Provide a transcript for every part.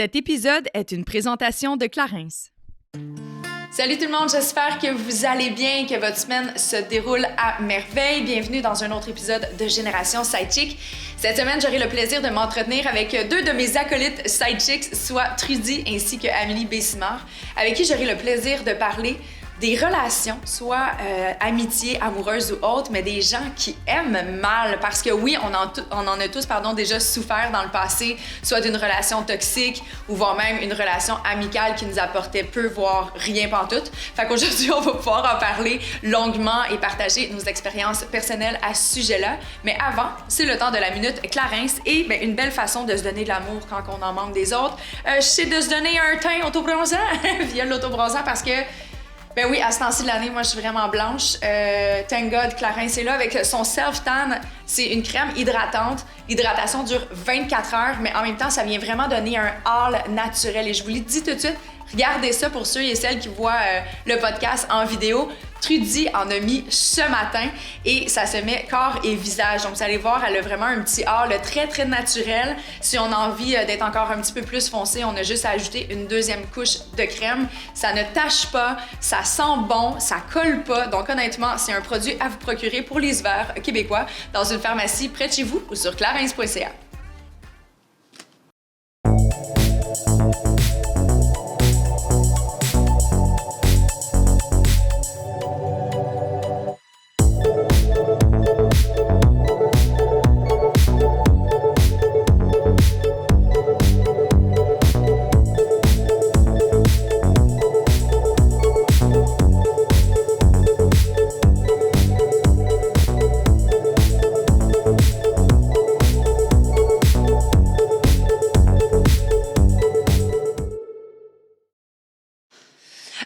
Cet épisode est une présentation de Clarins. Salut tout le monde, j'espère que vous allez bien, que votre semaine se déroule à merveille. Bienvenue dans un autre épisode de Génération Sidechick. Cette semaine, j'aurai le plaisir de m'entretenir avec deux de mes acolytes Sidechicks, soit Trudy ainsi que Amélie Bessimard, avec qui j'aurai le plaisir de parler des relations, soit amitié, amoureuse ou autre, mais des gens qui aiment mal. Parce que oui, on en a tous déjà souffert dans le passé, soit d'une relation toxique ou voire même une relation amicale qui nous apportait peu, voire rien pantoute. Fait qu'aujourd'hui, on va pouvoir en parler longuement et partager nos expériences personnelles à ce sujet-là. Mais avant, c'est le temps de la minute Clarins et une belle façon de se donner de l'amour quand on en manque des autres. C'est de se donner un teint autobronzant via l'autobronzant parce que ben oui, à ce temps-ci de l'année, moi, je suis vraiment blanche. Thank God, Clarins est là avec son Self-Tan. C'est une crème hydratante. L'hydratation dure 24 heures, mais en même temps, ça vient vraiment donner un hâle naturel. Et je vous le dis tout de suite, regardez ça pour ceux et celles qui voient le podcast en vidéo. Trudy en a mis ce matin et ça se met corps et visage. Donc, vous allez voir, elle a vraiment un petit hâle très, très naturel. Si on a envie d'être encore un petit peu plus foncé, on a juste à ajouter une deuxième couche de crème. Ça ne tache pas, ça sent bon, ça colle pas. Donc, honnêtement, c'est un produit à vous procurer pour les hivers québécois dans une pharmacie près de chez vous ou sur clarins.ca.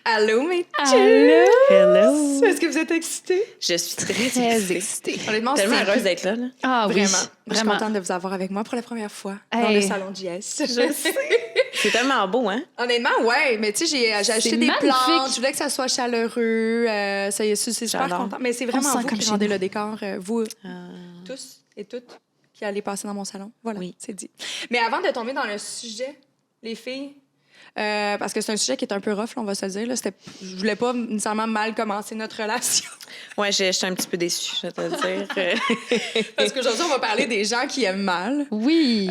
Allô, mes Allô! Hello! Est-ce que vous êtes excités? Je suis très excitée. Honnêtement, Tellement c'est heureuse d'être là. Ah oui, vraiment. Je suis vraiment. contente de vous avoir avec moi pour la première fois dans le salon JS. Je sais. C'est tellement beau, hein? Honnêtement, ouais. Mais tu sais, j'ai acheté des plantes. Je voulais que ça soit chaleureux. C'est super content. Mais c'est vraiment vous qui rendez le décor. Vous tous et toutes qui allez passer dans mon salon. Voilà, c'est dit. Mais avant de tomber dans le sujet, les filles... parce que c'est un sujet qui est un peu rough, là, on va se le dire. Là. Je voulais pas nécessairement mal commencer notre relation. Ouais, je suis un petit peu déçue, je vais te le dire. Parce qu'aujourd'hui, on va parler des gens qui aiment mal. Oui.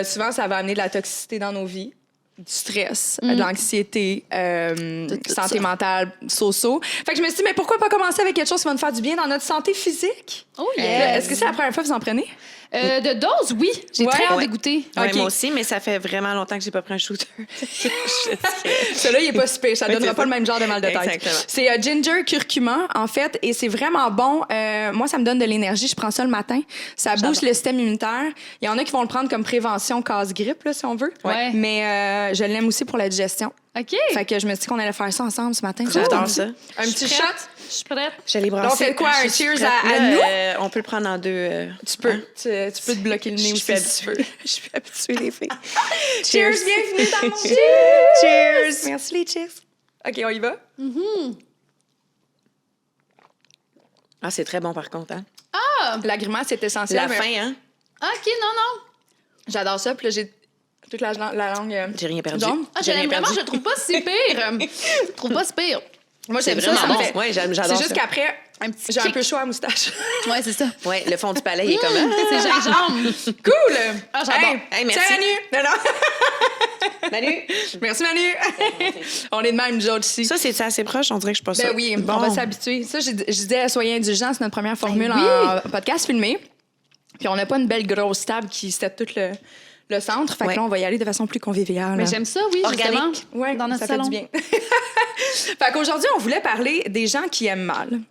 Souvent, ça va amener de la toxicité dans nos vies, du stress, de l'anxiété, santé mentale, so-so. Fait que je me suis dit, mais pourquoi pas commencer avec quelque chose qui va nous faire du bien dans notre santé physique? Oh yeah! Est-ce que c'est la première fois que vous en prenez? De dose, oui. J'ai très hâte de goûter. Ouais, moi aussi, mais ça fait vraiment longtemps que j'ai pas pris un shooter. Celui-là, il est pas super. Ça donnera pas le même genre de mal de tête. Exactement. C'est ginger curcuma, en fait, et c'est vraiment bon. Moi, ça me donne de l'énergie. Je prends ça le matin. Ça booste le système immunitaire. Il y en a qui vont le prendre comme prévention casse-grippe, là, si on veut. Ouais. Mais je l'aime aussi pour la digestion. OK. Fait que je me suis dit qu'on allait faire ça ensemble ce matin. J'adore ça. Un petit shot. Je suis prête. Je l'ai brassé. On fait quoi? Un cheers à Là, nous? on peut le prendre en deux. Tu peux. Tu peux te bloquer le nez aussi si tu veux. Je suis habituée, les filles. Cheers, bienvenue dans mon... Cheers! Merci, les cheers. OK, on y va? Ah, c'est très bon, par contre, hein? La grimace, c'est essentiel. La mais fin, hein? OK, non. J'adore ça. Puis là, j'ai toute la langue... J'ai rien perdu. jaune. Ah, vraiment, je le trouve pas si pire. Je trouve pas si pire. Moi, C'est j'aime ça. vraiment Ça me bon. fait... Ouais, j'adore C'est juste ça. qu'après, Un petit j'ai un kick. peu chaud à la moustache. Ouais, c'est ça. Ouais, le fond du palais, il est comme... C'est gingembre. Cool! Ah, j'adore. Hey, merci. Salut, Manu! Non. Manu! Merci, Manu! On est de même, nous autres, ici. Ça, c'est assez proche, on dirait que je suis pas ça. Ben oui, Bon. on va s'habituer. Ça, je disais, soyez indulgents, c'est notre première formule oui. en podcast filmé. Puis on n'a pas une belle grosse table qui c'était tout le centre. Fait que là, on va y aller de façon plus conviviale. Mais j'aime ça, oui, Organique. justement. Ouais, dans notre ça salon. fait du bien. Fait qu'aujourd'hui, on voulait parler des gens qui aiment mal.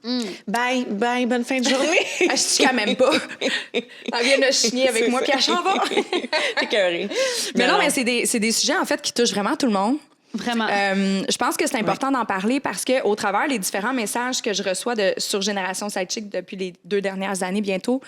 Bye, bonne fin de journée. Je suis quand même pas. Elle vient de chigner avec C'est moi, ça. puis elle s'en va. T'es carré. Mais non, mais c'est des sujets, en fait, qui touchent vraiment tout le monde. Vraiment. Je pense que c'est important d'en parler parce qu'au travers les différents messages que je reçois sur Génération Sidechick depuis les 2 dernières années bientôt,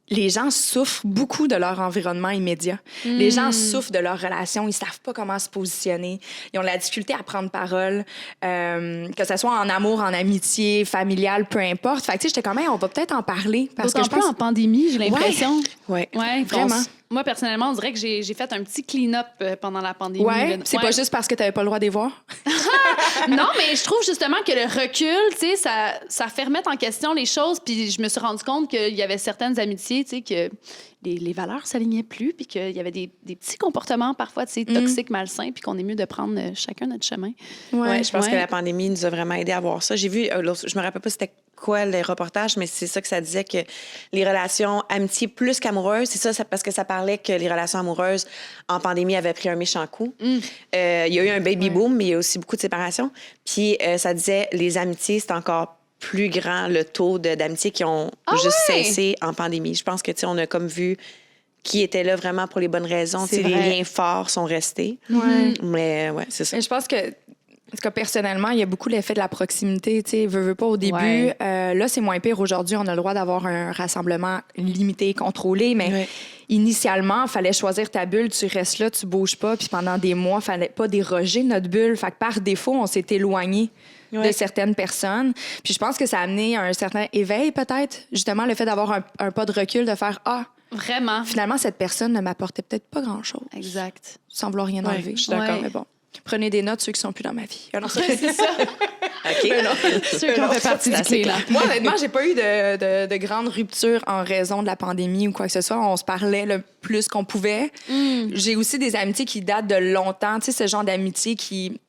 les gens souffrent beaucoup de leur environnement immédiat. Les gens souffrent de leur relation. Ils savent pas comment se positionner. Ils ont de la difficulté à prendre parole, que ce soit en amour, en amitié, familial, peu importe. Fait que tu sais, j'étais quand même, on va peut-être en parler. Parce que D'autant je pense... plus en pandémie, j'ai l'impression. Ouais. Ouais, Vraiment. Moi, personnellement, on dirait que j'ai fait un petit clean-up pendant la pandémie. Ouais, c'est pas juste parce que t'avais pas le droit de les voir? Non, mais je trouve justement que le recul, tu sais, ça fait remettre en question les choses. Puis je me suis rendu compte qu'il y avait certaines amitiés, tu sais, que les valeurs s'alignaient plus, puis qu'il y avait des petits comportements parfois, tu sais, toxiques, malsains, puis qu'on est mieux de prendre chacun notre chemin. Ouais, je pense que la pandémie nous a vraiment aidé à voir ça. J'ai vu, je me rappelle pas c'était quoi les reportages, mais c'est ça que ça disait, que les relations amitiés plus qu'amoureuses, c'est ça, parce que ça parlait que les relations amoureuses en pandémie avaient pris un méchant coup. Il y a eu un baby boom, mais il y a aussi beaucoup de séparations. Puis ça disait, les amitiés, c'est encore plus grand le taux d'amitiés qui ont juste cessé en pandémie. Je pense que, tu sais, on a comme vu qui était là vraiment pour les bonnes raisons. Les liens forts sont restés. Ouais. Mais ouais, c'est ça. Mais je pense que, en tout cas, personnellement, il y a beaucoup l'effet de la proximité. Tu sais, veux pas au début. Ouais. Là, c'est moins pire. Aujourd'hui, on a le droit d'avoir un rassemblement limité, contrôlé, mais initialement, il fallait choisir ta bulle. Tu restes là, tu bouges pas. Puis pendant des mois, il fallait pas déroger notre bulle. Fait que par défaut, on s'est éloigné de certaines personnes. Puis je pense que ça a amené un certain éveil, peut-être. Justement, le fait d'avoir un pas de recul, de faire « Ah, vraiment. Finalement, cette personne ne m'apportait peut-être pas grand-chose. » Exact. Sans vouloir rien enlever. Je suis d'accord. Mais bon. Prenez des notes, ceux qui sont plus dans ma vie. Alors, C'est ça. OK. Ceux qui ont fait partie du clé, là. moi, honnêtement, j'ai pas eu de grande rupture en raison de la pandémie ou quoi que ce soit. On se parlait le plus qu'on pouvait. J'ai aussi des amitiés qui datent de longtemps. Tu sais, ce genre d'amitié qui...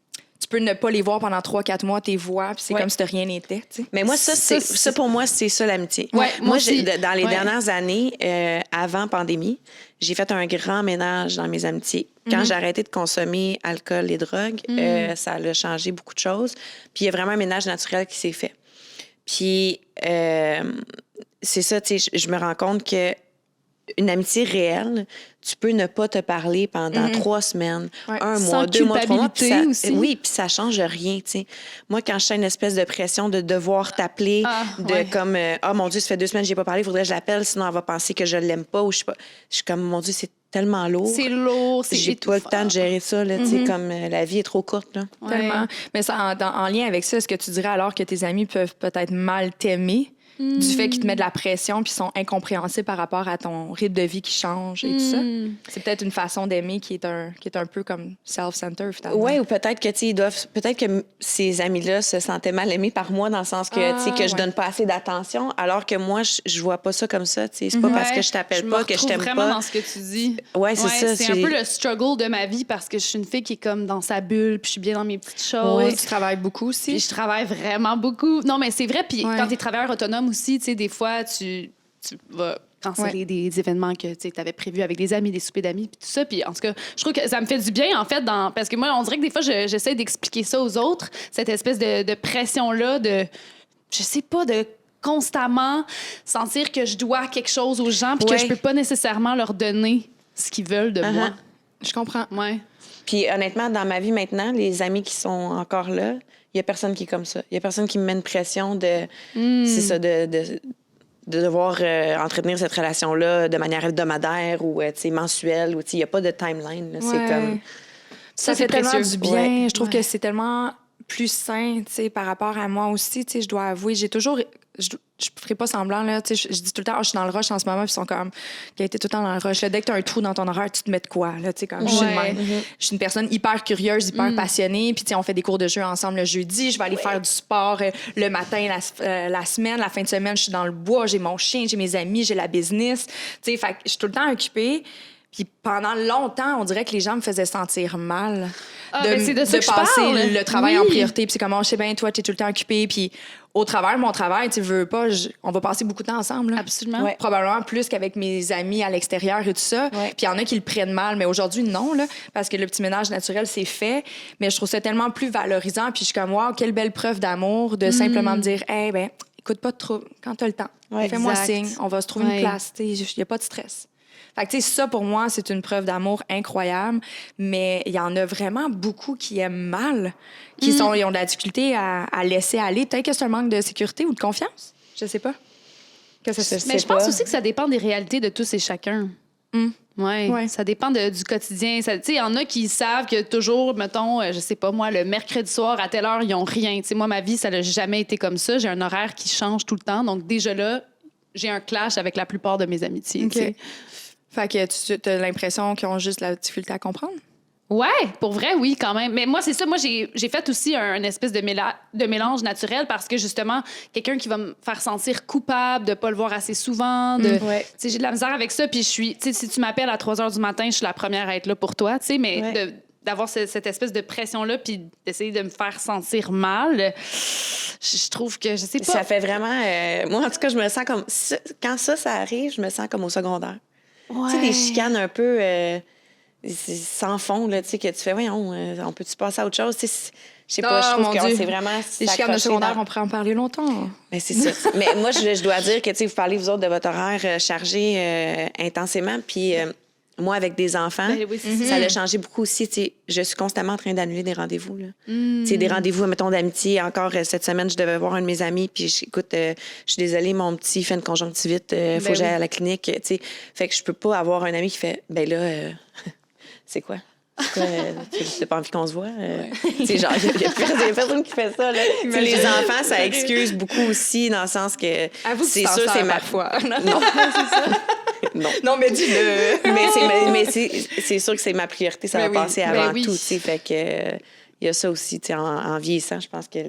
Tu peux ne pas les voir pendant 3-4 mois, t'es vois, puis c'est comme si de rien n'était. Mais moi, ça, pour moi, c'est ça l'amitié. Ouais, moi dans les dernières années, avant pandémie, j'ai fait un grand ménage dans mes amitiés. Quand j'ai arrêté de consommer alcool et drogue, ça a changé beaucoup de choses. Puis il y a vraiment un ménage naturel qui s'est fait. Puis c'est ça, tu sais, je me rends compte que une amitié réelle, tu peux ne pas te parler pendant 3 semaines, un mois, 2 mois, 3 mois. Puis ça, aussi. oui, puis ça change rien, tu sais. Moi, quand je sens une espèce de pression de devoir t'appeler, comme, mon Dieu, ça fait 2 semaines que j'ai pas parlé, il faudrait que je l'appelle, sinon elle va penser que je l'aime pas, ou je sais pas. Je suis comme, mon Dieu, c'est tellement lourd. C'est lourd, c'est J'ai pas le temps de gérer ça, là, tu sais, comme la vie est trop courte, là. Tellement. Mais ça, en lien avec ça, est-ce que tu dirais alors que tes amis peuvent peut-être mal t'aimer du fait qu'ils te mettent de la pression puis sont incompréhensibles par rapport à ton rythme de vie qui change et tout ça? C'est peut-être une façon d'aimer qui est un peu comme self-centered, finalement. Oui, ou peut-être que, tu sais, peut-être que ces amis-là se sentaient mal aimés par moi dans le sens que, tu sais, que je donne pas assez d'attention, alors que moi, je vois pas ça comme ça, tu sais. C'est pas parce que je t'appelle pas que je t'aime pas. vraiment dans ce que tu dis. Ouais, c'est ça. C'est un peu le struggle de ma vie parce que je suis une fille qui est comme dans sa bulle, puis je suis bien dans mes petites choses. Tu travailles beaucoup aussi. Puis je travaille vraiment beaucoup. Non, mais c'est vrai. Puis quand tu es travailleur autonome aussi, tu sais, des fois, tu vas canceller des événements que tu avais prévus avec des amis, des soupers d'amis, puis tout ça. Puis en tout cas, je trouve que ça me fait du bien, en fait, parce que moi, on dirait que des fois, j'essaie d'expliquer ça aux autres, cette espèce de pression-là, je sais pas, de constamment sentir que je dois quelque chose aux gens, puis que je peux pas nécessairement leur donner ce qu'ils veulent de moi. Je comprends. Ouais. Puis honnêtement, dans ma vie maintenant, les amis qui sont encore là, il y a personne qui est comme ça. Il y a personne qui me met une pression c'est ça, de devoir entretenir cette relation-là de manière hebdomadaire ou mensuelle. Il n'y a pas de timeline. Là. C'est comme... Ça fait tellement du bien. Je trouve que c'est tellement plus sain, par rapport à moi aussi. Je dois avouer, j'ai toujours... Je ferai pas semblant, là. Je dis tout le temps, je suis dans le rush en ce moment, puis ils sont comme, qui a été tout le temps dans le rush. Là, dès que tu as un trou dans ton horaire, tu te mets de quoi, là, comme je suis de même. Je suis une personne hyper curieuse, hyper passionnée, puis on fait des cours de jeu ensemble le jeudi, je vais aller faire du sport le matin, la semaine, la fin de semaine, je suis dans le bois, j'ai mon chien, j'ai mes amis, j'ai la business. Fait que je suis tout le temps occupée. Puis pendant longtemps, on dirait que les gens me faisaient sentir mal c'est de ça que je passer parle. le travail en priorité. Puis c'est comme, je sais bien, toi, tu es tout le temps occupé. Puis au travers de mon travail, tu veux pas, on va passer beaucoup de temps ensemble. Là. Absolument. Ouais. Probablement plus qu'avec mes amis à l'extérieur et tout ça. Ouais. Puis il y en a qui le prennent mal. Mais aujourd'hui, non, là, parce que le petit ménage naturel, c'est fait. Mais je trouve ça tellement plus valorisant. Puis je suis comme, wow, quelle belle preuve d'amour de simplement me dire, écoute pas trop quand tu as le temps. Ouais, fais-moi exact. signe, on va se trouver une place. Il n'y a pas de stress. Fait que, tu sais, ça, pour moi, c'est une preuve d'amour incroyable. Mais il y en a vraiment beaucoup qui aiment mal, ils ont de la difficulté à laisser aller. Peut-être que c'est un manque de sécurité ou de confiance. Je sais pas. Mais je pense aussi que ça dépend des réalités de tous et chacun. Ouais. Ça dépend du quotidien. Tu sais, il y en a qui savent que toujours, mettons, je sais pas moi, le mercredi soir, à telle heure, ils ont rien. Tu sais, moi, ma vie, ça n'a jamais été comme ça. J'ai un horaire qui change tout le temps. Donc, déjà là, j'ai un clash avec la plupart de mes amitiés. Okay. Fait que tu as l'impression qu'ils ont juste la difficulté à comprendre? Ouais, pour vrai, oui, quand même. Mais moi, c'est ça. Moi, j'ai fait aussi un espèce de mélange naturel parce que, justement, quelqu'un qui va me faire sentir coupable de ne pas le voir assez souvent, j'ai de la misère avec ça. Puis je suis... Tu sais, si tu m'appelles à 3 heures du matin, je suis la première à être là pour toi, tu sais, mais d'avoir cette espèce de pression-là puis d'essayer de me faire sentir mal, je trouve que, je sais pas... Ça fait vraiment... moi, en tout cas, je me sens comme... Quand ça arrive, je me sens comme au secondaire. Ouais. Tu sais, des chicanes un peu... sans fond, là, tu sais, que tu fais, voyons, on peut-tu passer à autre chose? Je sais pas, je trouve que c'est vraiment... Les chicanes de secondaire, on pourrait en parler longtemps. Mais c'est ça. Mais moi, je dois dire que, tu sais, vous parlez, vous autres, de votre horaire chargé intensément, puis moi, avec des enfants, ça l'a changé beaucoup aussi. Tu sais, je suis constamment en train d'annuler des rendez-vous, là. Tu sais, des rendez-vous, mettons, d'amitié. Encore cette semaine, je devais voir un de mes amis, puis écoute, je suis désolée, mon petit fait une conjonctivite, faut que j'aille à la clinique, tu sais. Fait que je peux pas avoir un ami qui fait, ben là... C'est quoi? Tu n'as pas envie qu'on se voit? C'est genre, il y a personne qui fait ça. Là. Les enfants, ça excuse beaucoup aussi, dans le sens que c'est sûr, c'est ma foi. Non, c'est ça. Non, mais dis-le. mais c'est sûr que c'est ma priorité, ça va passer avant tout. Fait que il y a ça aussi, en vieillissant, je pense que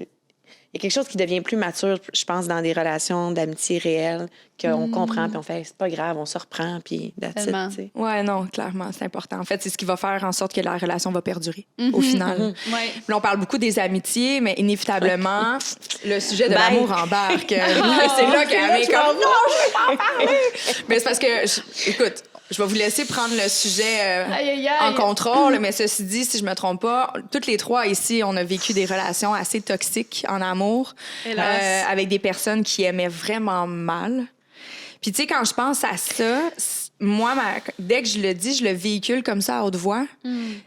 il y a quelque chose qui devient plus mature, je pense, dans des relations d'amitié réelles, qu'on comprend, puis on fait, c'est pas grave, on se reprend, puis that's it, tu sais. Ouais, non, clairement, c'est important. En fait, c'est ce qui va faire en sorte que la relation va perdurer, au final. Ouais. Là, on parle beaucoup des amitiés, mais inévitablement, le sujet de l'amour embarque. C'est là qu'elle est comme, non, je veux pas en parler! Mais c'est parce que, écoute, je vais vous laisser prendre le sujet en contrôle, mais ceci dit, si je me trompe pas, toutes les trois ici, on a vécu des relations assez toxiques en amour, avec des personnes qui aimaient vraiment mal. Puis tu sais, quand je pense à ça, moi, dès que je le dis, je le véhicule comme ça à haute voix.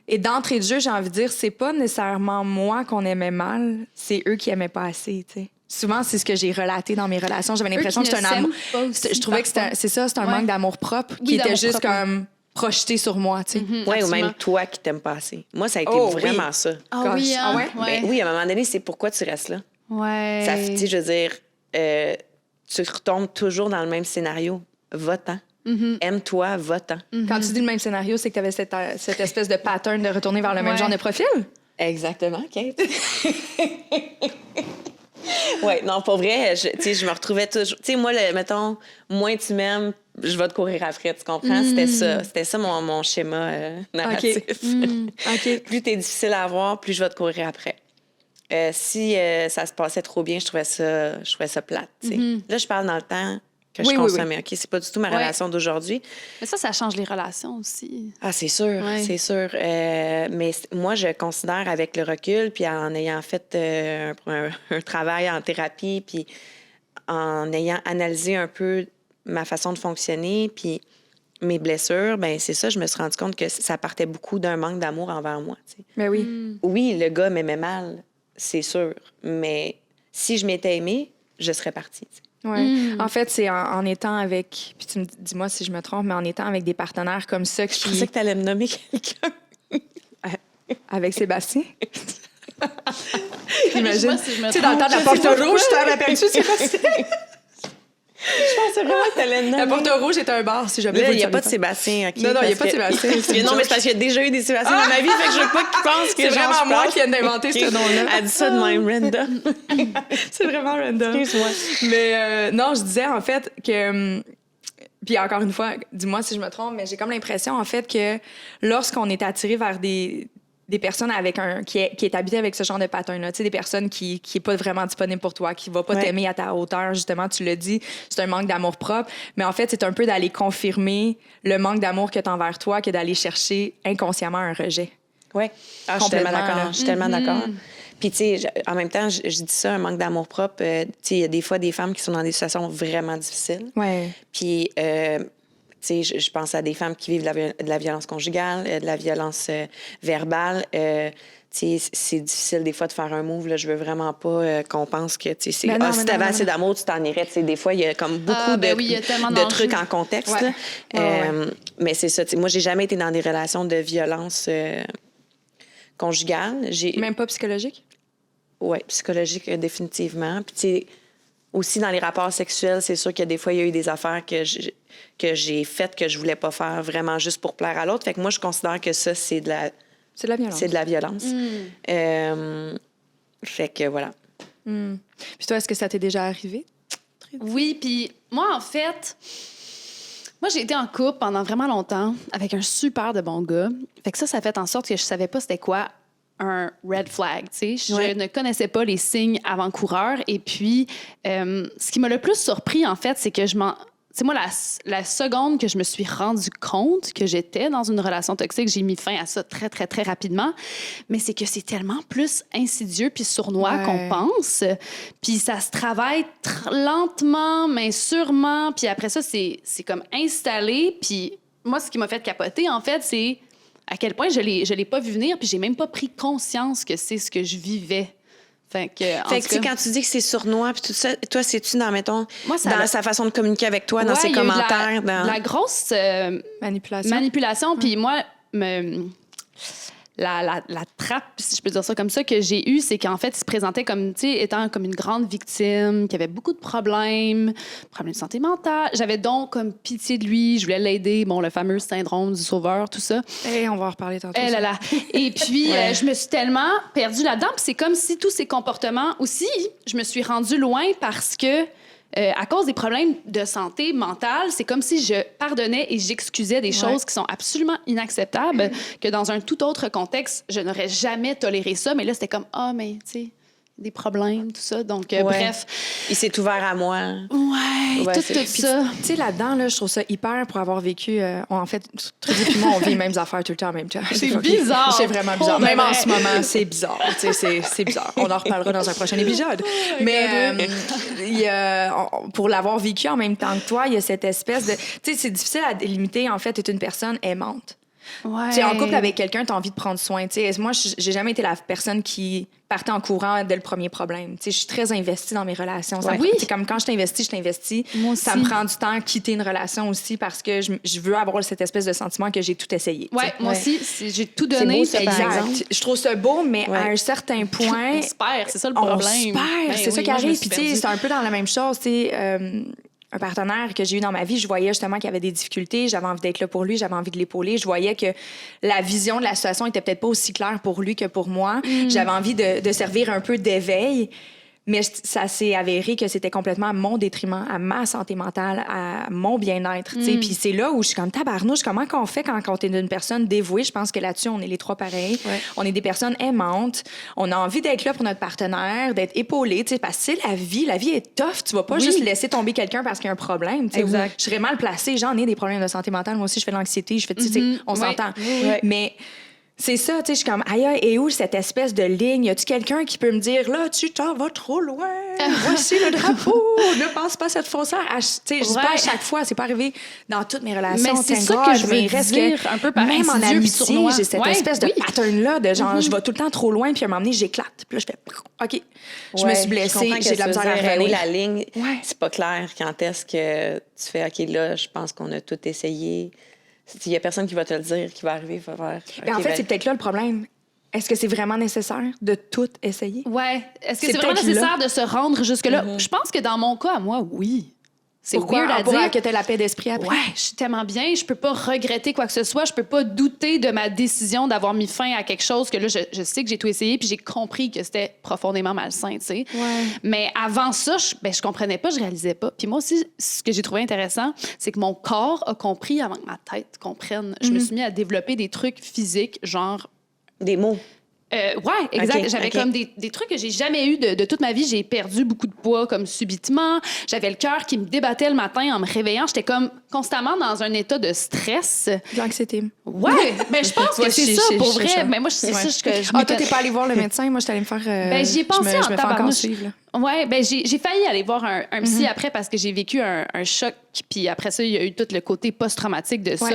Et d'entrée de jeu, j'ai envie de dire, c'est pas nécessairement moi qu'on aimait mal, c'est eux qui aimaient pas assez, tu sais. Souvent, c'est ce que j'ai relaté dans mes relations. J'avais l'impression que c'était un amour. Je trouvais que c'est un manque d'amour propre qui était juste comme projeté sur moi, tu sais. Oui, ou même toi qui t'aimes pas assez. Moi, ça a été vraiment ça. Ah oui, hein? Ben, oui, à un moment donné, c'est pourquoi tu restes là. Ouais. Ça, tu sais, je veux dire, tu retombes toujours dans le même scénario. Va-t'en. Aime-toi, va-t'en. Quand tu dis le même scénario, c'est que tu avais cette espèce de pattern de retourner vers le même genre de profil? Exactement, Kate. Oui, non, pour vrai, je me retrouvais toujours... Tu sais, moi, mettons, moins tu m'aimes, je vais te courir après, tu comprends? C'était ça mon schéma narratif. OK. Plus t'es difficile à avoir, plus je vais te courir après. Si ça se passait trop bien, je trouvais ça plate, tu sais. Là, je parle dans le temps que je consommais. OK, c'est pas du tout ma relation d'aujourd'hui. Mais ça change les relations aussi. Ah, c'est sûr, c'est sûr. Mais moi, je considère avec le recul, puis en ayant fait un travail en thérapie, puis en ayant analysé un peu ma façon de fonctionner, puis mes blessures, ben c'est ça, je me suis rendu compte que ça partait beaucoup d'un manque d'amour envers moi. Tu sais. Mais oui. Oui, le gars m'aimait mal, c'est sûr, mais si je m'étais aimée, je serais partie. Tu sais. Ouais. En fait, c'est en étant avec, puis tu me dis-moi si je me trompe, mais en étant avec des partenaires comme ça qui... Je pensais que tu allais me nommer quelqu'un. Avec Sébastien. Imagine. Tu sais, dans le temps de la porte rouge, tu t'en rappelles-tu, Sébastien? Je pensais vraiment que t'allais le nommer. La porte rouge est un bar, si jamais. Là, il n'y a pas de Sébastien, OK? Non, il n'y a pas de Sébastien. Non, mais c'est parce qu'il y a déjà eu des Sébastiens dans ma vie, fait que je veux pas qu'ils pensent que c'est vraiment moi qui viens d'inventer ce nom-là. Elle dit ça de même, random. C'est vraiment random. Excuse-moi. Mais non, je disais en fait que... Puis encore une fois, dis-moi si je me trompe, mais j'ai comme l'impression en fait que lorsqu'on est attiré vers des personnes avec qui est habité avec ce genre de pattern-là, tu sais, des personnes qui est pas vraiment disponible pour toi, qui va pas t'aimer à ta hauteur, justement, tu l'as dit, c'est un manque d'amour propre, mais en fait, c'est un peu d'aller confirmer le manque d'amour que t'as envers toi que d'aller chercher inconsciemment un rejet. Oui, je suis tellement d'accord. Je suis tellement d'accord. Puis, tu sais, en même temps, je dis ça, un manque d'amour propre. Tu sais, il y a des fois des femmes qui sont dans des situations vraiment difficiles. Ouais. Puis, tu sais, je pense à des femmes qui vivent de la violence conjugale, de la violence verbale. Tu sais, c'est difficile des fois de faire un move. Là. Je veux vraiment pas qu'on pense que, tu sais, si t'avais assez d'amour, tu t'en irais. Tu sais, des fois, il y a comme beaucoup de trucs en contexte. Là. Mais c'est ça. Tu sais, moi, j'ai jamais été dans des relations de violence conjugale. Même pas psychologique? Oui, psychologique, définitivement. Puis, tu sais, aussi dans les rapports sexuels, c'est sûr que des fois, il y a eu des affaires que j'ai faites que je voulais pas faire vraiment juste pour plaire à l'autre. Fait que moi, je considère que ça, c'est de la violence. C'est de la violence. Fait que voilà. Puis toi, est-ce que ça t'est déjà arrivé? Oui, puis moi, en fait, j'ai été en couple pendant vraiment longtemps avec un super de bon gars. Fait que ça fait en sorte que je savais pas c'était quoi un red flag, tu sais. Je ne connaissais pas les signes avant-coureurs. Et puis, ce qui m'a le plus surpris, en fait, c'est que c'est moi, la seconde que je me suis rendu compte que j'étais dans une relation toxique, j'ai mis fin à ça très, très, très rapidement. Mais c'est que c'est tellement plus insidieux puis sournois qu'on pense. Puis ça se travaille lentement, mais sûrement. Puis après ça, c'est comme installé. Puis moi, ce qui m'a fait capoter, en fait, c'est à quel point je l'ai pas vu venir. Puis j'ai même pas pris conscience que c'est ce que je vivais. Fait que quand tu dis que c'est sournois puis tout ça, toi, c'est-tu dans sa façon de communiquer avec toi, dans ses commentaires? La grosse manipulation. Puis moi, la trappe, si je peux dire ça comme ça, que j'ai eue, c'est qu'en fait, il se présentait comme, tu sais, étant comme une grande victime, qui avait beaucoup de problèmes de santé mentale. J'avais donc comme pitié de lui, je voulais l'aider. Bon, le fameux syndrome du sauveur, tout ça. On va en reparler tantôt. Et puis, je me suis tellement perdue là-dedans. Puis c'est comme si tous ces comportements aussi, je me suis rendue loin parce que à cause des problèmes de santé mentale, c'est comme si je pardonnais et j'excusais des choses qui sont absolument inacceptables, que dans un tout autre contexte, je n'aurais jamais toléré ça. Mais là, c'était comme, mais tu sais, des problèmes, tout ça. Donc, bref. Il s'est ouvert à moi. Tout ça. Tu sais, là-dedans, là, je trouve ça hyper pour avoir vécu... en fait, Trudy puis moi, on vit les mêmes affaires tout le temps en même temps. C'est bizarre. C'est vraiment bizarre. Même en ce moment, c'est bizarre. C'est bizarre. On en reparlera dans un prochain épisode. Mais pour l'avoir vécu en même temps que toi, il y a cette espèce de... Tu sais, c'est difficile à délimiter. En fait, tu es une personne aimante. Ouais. Tu es en couple avec quelqu'un, tu as envie de prendre soin. T'sais. Moi, j'ai jamais été la personne qui partait en courant dès le premier problème. Je suis très investie dans mes relations. C'est comme quand je t'investis. Moi aussi. Ça me prend du temps à quitter une relation aussi parce que je veux avoir cette espèce de sentiment que j'ai tout essayé. Moi aussi, j'ai tout donné. C'est beau, ça, par exemple. Je trouve ça beau, mais à un certain point... On se perd, c'est ça le problème. On se perd, c'est ça qui arrive. Puis c'est un peu dans la même chose, un partenaire que j'ai eu dans ma vie, je voyais justement qu'il y avait des difficultés, j'avais envie d'être là pour lui, j'avais envie de l'épauler, je voyais que la vision de la situation était peut-être pas aussi claire pour lui que pour moi. J'avais envie de servir un peu d'éveil, mais ça s'est avéré que c'était complètement à mon détriment, à ma santé mentale, à mon bien-être. Puis c'est là où je suis comme tabarnouche, comment qu'on fait quand on est une personne dévouée? Je pense que là-dessus, on est les trois pareils. Ouais. On est des personnes aimantes. On a envie d'être là pour notre partenaire, d'être épaulé, parce que c'est la vie. La vie est tough. Tu vas pas juste laisser tomber quelqu'un parce qu'il y a un problème. Exact. Je serais mal placée. J'en ai des problèmes de santé mentale. Moi aussi, je fais de l'anxiété. Je fais, on s'entend. Mais... c'est ça, tu sais, je suis comme, aïe, et où cette espèce de ligne? Y a-tu quelqu'un qui peut me dire, là, tu t'en vas trop loin, voici le drapeau, ne passe pas cette frontière. Tu sais, je dis pas à chaque fois, c'est pas arrivé dans toutes mes relations. Mais c'est ça que je veux dire, un peu par même en amitié, j'ai cette espèce de oui. pattern-là de genre, je vais tout le temps trop loin, puis à un moment donné, j'éclate. Puis là, je fais, OK, je me suis blessée, j'ai de la misère à revenir. La ligne, c'est pas clair quand est-ce que tu fais, OK, là, je pense qu'on a tout essayé. Il y a personne qui va te le dire, qui va arriver, il va faire... Okay, en fait, c'est peut-être là le problème. Est-ce que c'est vraiment nécessaire de tout essayer? Ouais. Est-ce que c'est vraiment nécessaire de se rendre jusque-là? Je pense que dans mon cas, moi, oui. C'est weird à dire. Pour que tu aies la paix d'esprit après. Ouais, je suis tellement bien. Je peux pas regretter quoi que ce soit. Je peux pas douter de ma décision d'avoir mis fin à quelque chose que là, je sais que j'ai tout essayé puis j'ai compris que c'était profondément malsain, tu sais. Ouais. Mais avant ça, je comprenais pas, je réalisais pas. Puis moi aussi, ce que j'ai trouvé intéressant, c'est que mon corps a compris avant que ma tête comprenne. Je me suis mis à développer des trucs physiques, genre... des mots. Ouais, exact. J'avais comme des trucs que j'ai jamais eu de toute ma vie. J'ai perdu beaucoup de poids comme subitement. J'avais le cœur qui me débattait le matin en me réveillant. J'étais comme constamment dans un état de stress. De l'anxiété. Ouais, mais je pense que c'est ça pour vrai. Mais moi, c'est ça que je toi, t'es pas allée voir le médecin. Moi, j'étais allée me faire... j'y ai pensé en tabarnouche. Ouais, j'ai failli aller voir un psy après parce que j'ai vécu un choc. Puis après ça, il y a eu tout le côté post-traumatique de ça.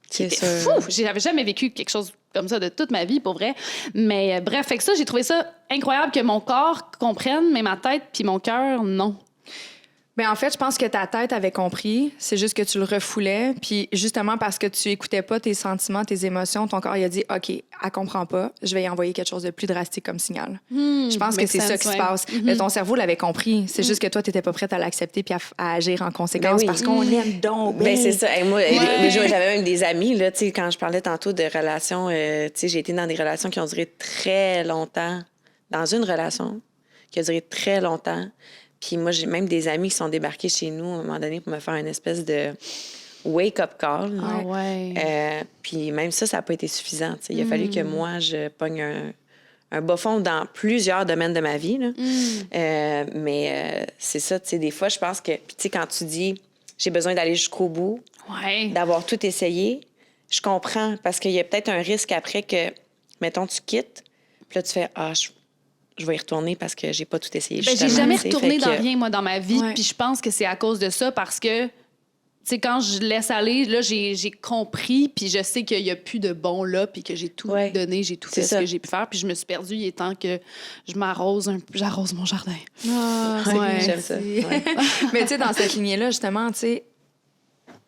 C'était fou. J'avais jamais vécu quelque chose comme ça de toute ma vie, pour vrai. Mais bref, fait que ça, j'ai trouvé ça incroyable que mon corps comprenne, mais ma tête puis mon cœur, non. Ben en fait, je pense que ta tête avait compris. C'est juste que tu le refoulais. Puis justement, parce que tu écoutais pas tes sentiments, tes émotions, ton corps, il a dit, OK, elle comprend pas. Je vais y envoyer quelque chose de plus drastique comme signal. Je pense que c'est ça qui se passe. Mais ton cerveau l'avait compris. C'est juste que toi, tu n'étais pas prête à l'accepter puis à agir en conséquence parce qu'on aime donc. Ben c'est ça. Moi, j'avais même des amis, là, quand je parlais tantôt de relations, j'ai été dans des relations qui ont duré très longtemps. Dans une relation qui a duré très longtemps. Puis moi, j'ai même des amis qui sont débarqués chez nous à un moment donné pour me faire une espèce de wake-up call. Ah ouais. Puis même ça n'a pas été suffisant. Il a fallu que moi, je pogne un bas fond dans plusieurs domaines de ma vie. Là. Mais c'est ça, des fois, je pense que... Puis quand tu dis « j'ai besoin d'aller jusqu'au bout d'avoir tout essayé », je comprends parce qu'il y a peut-être un risque après que, mettons, tu quittes, puis là, tu fais « ah, je vais y retourner parce que j'ai pas tout essayé. » J'ai jamais retourné dans rien, moi, dans ma vie. Puis je pense que c'est à cause de ça parce que, tu sais, quand je laisse aller, là, j'ai compris, puis je sais qu'il y a plus de bon là, puis que j'ai tout donné, j'ai tout fait ce que j'ai pu faire, puis je me suis perdue. Il est temps que j'arrose mon jardin. J'aime ça. Mais tu sais, dans cette lignée-là, justement, tu sais,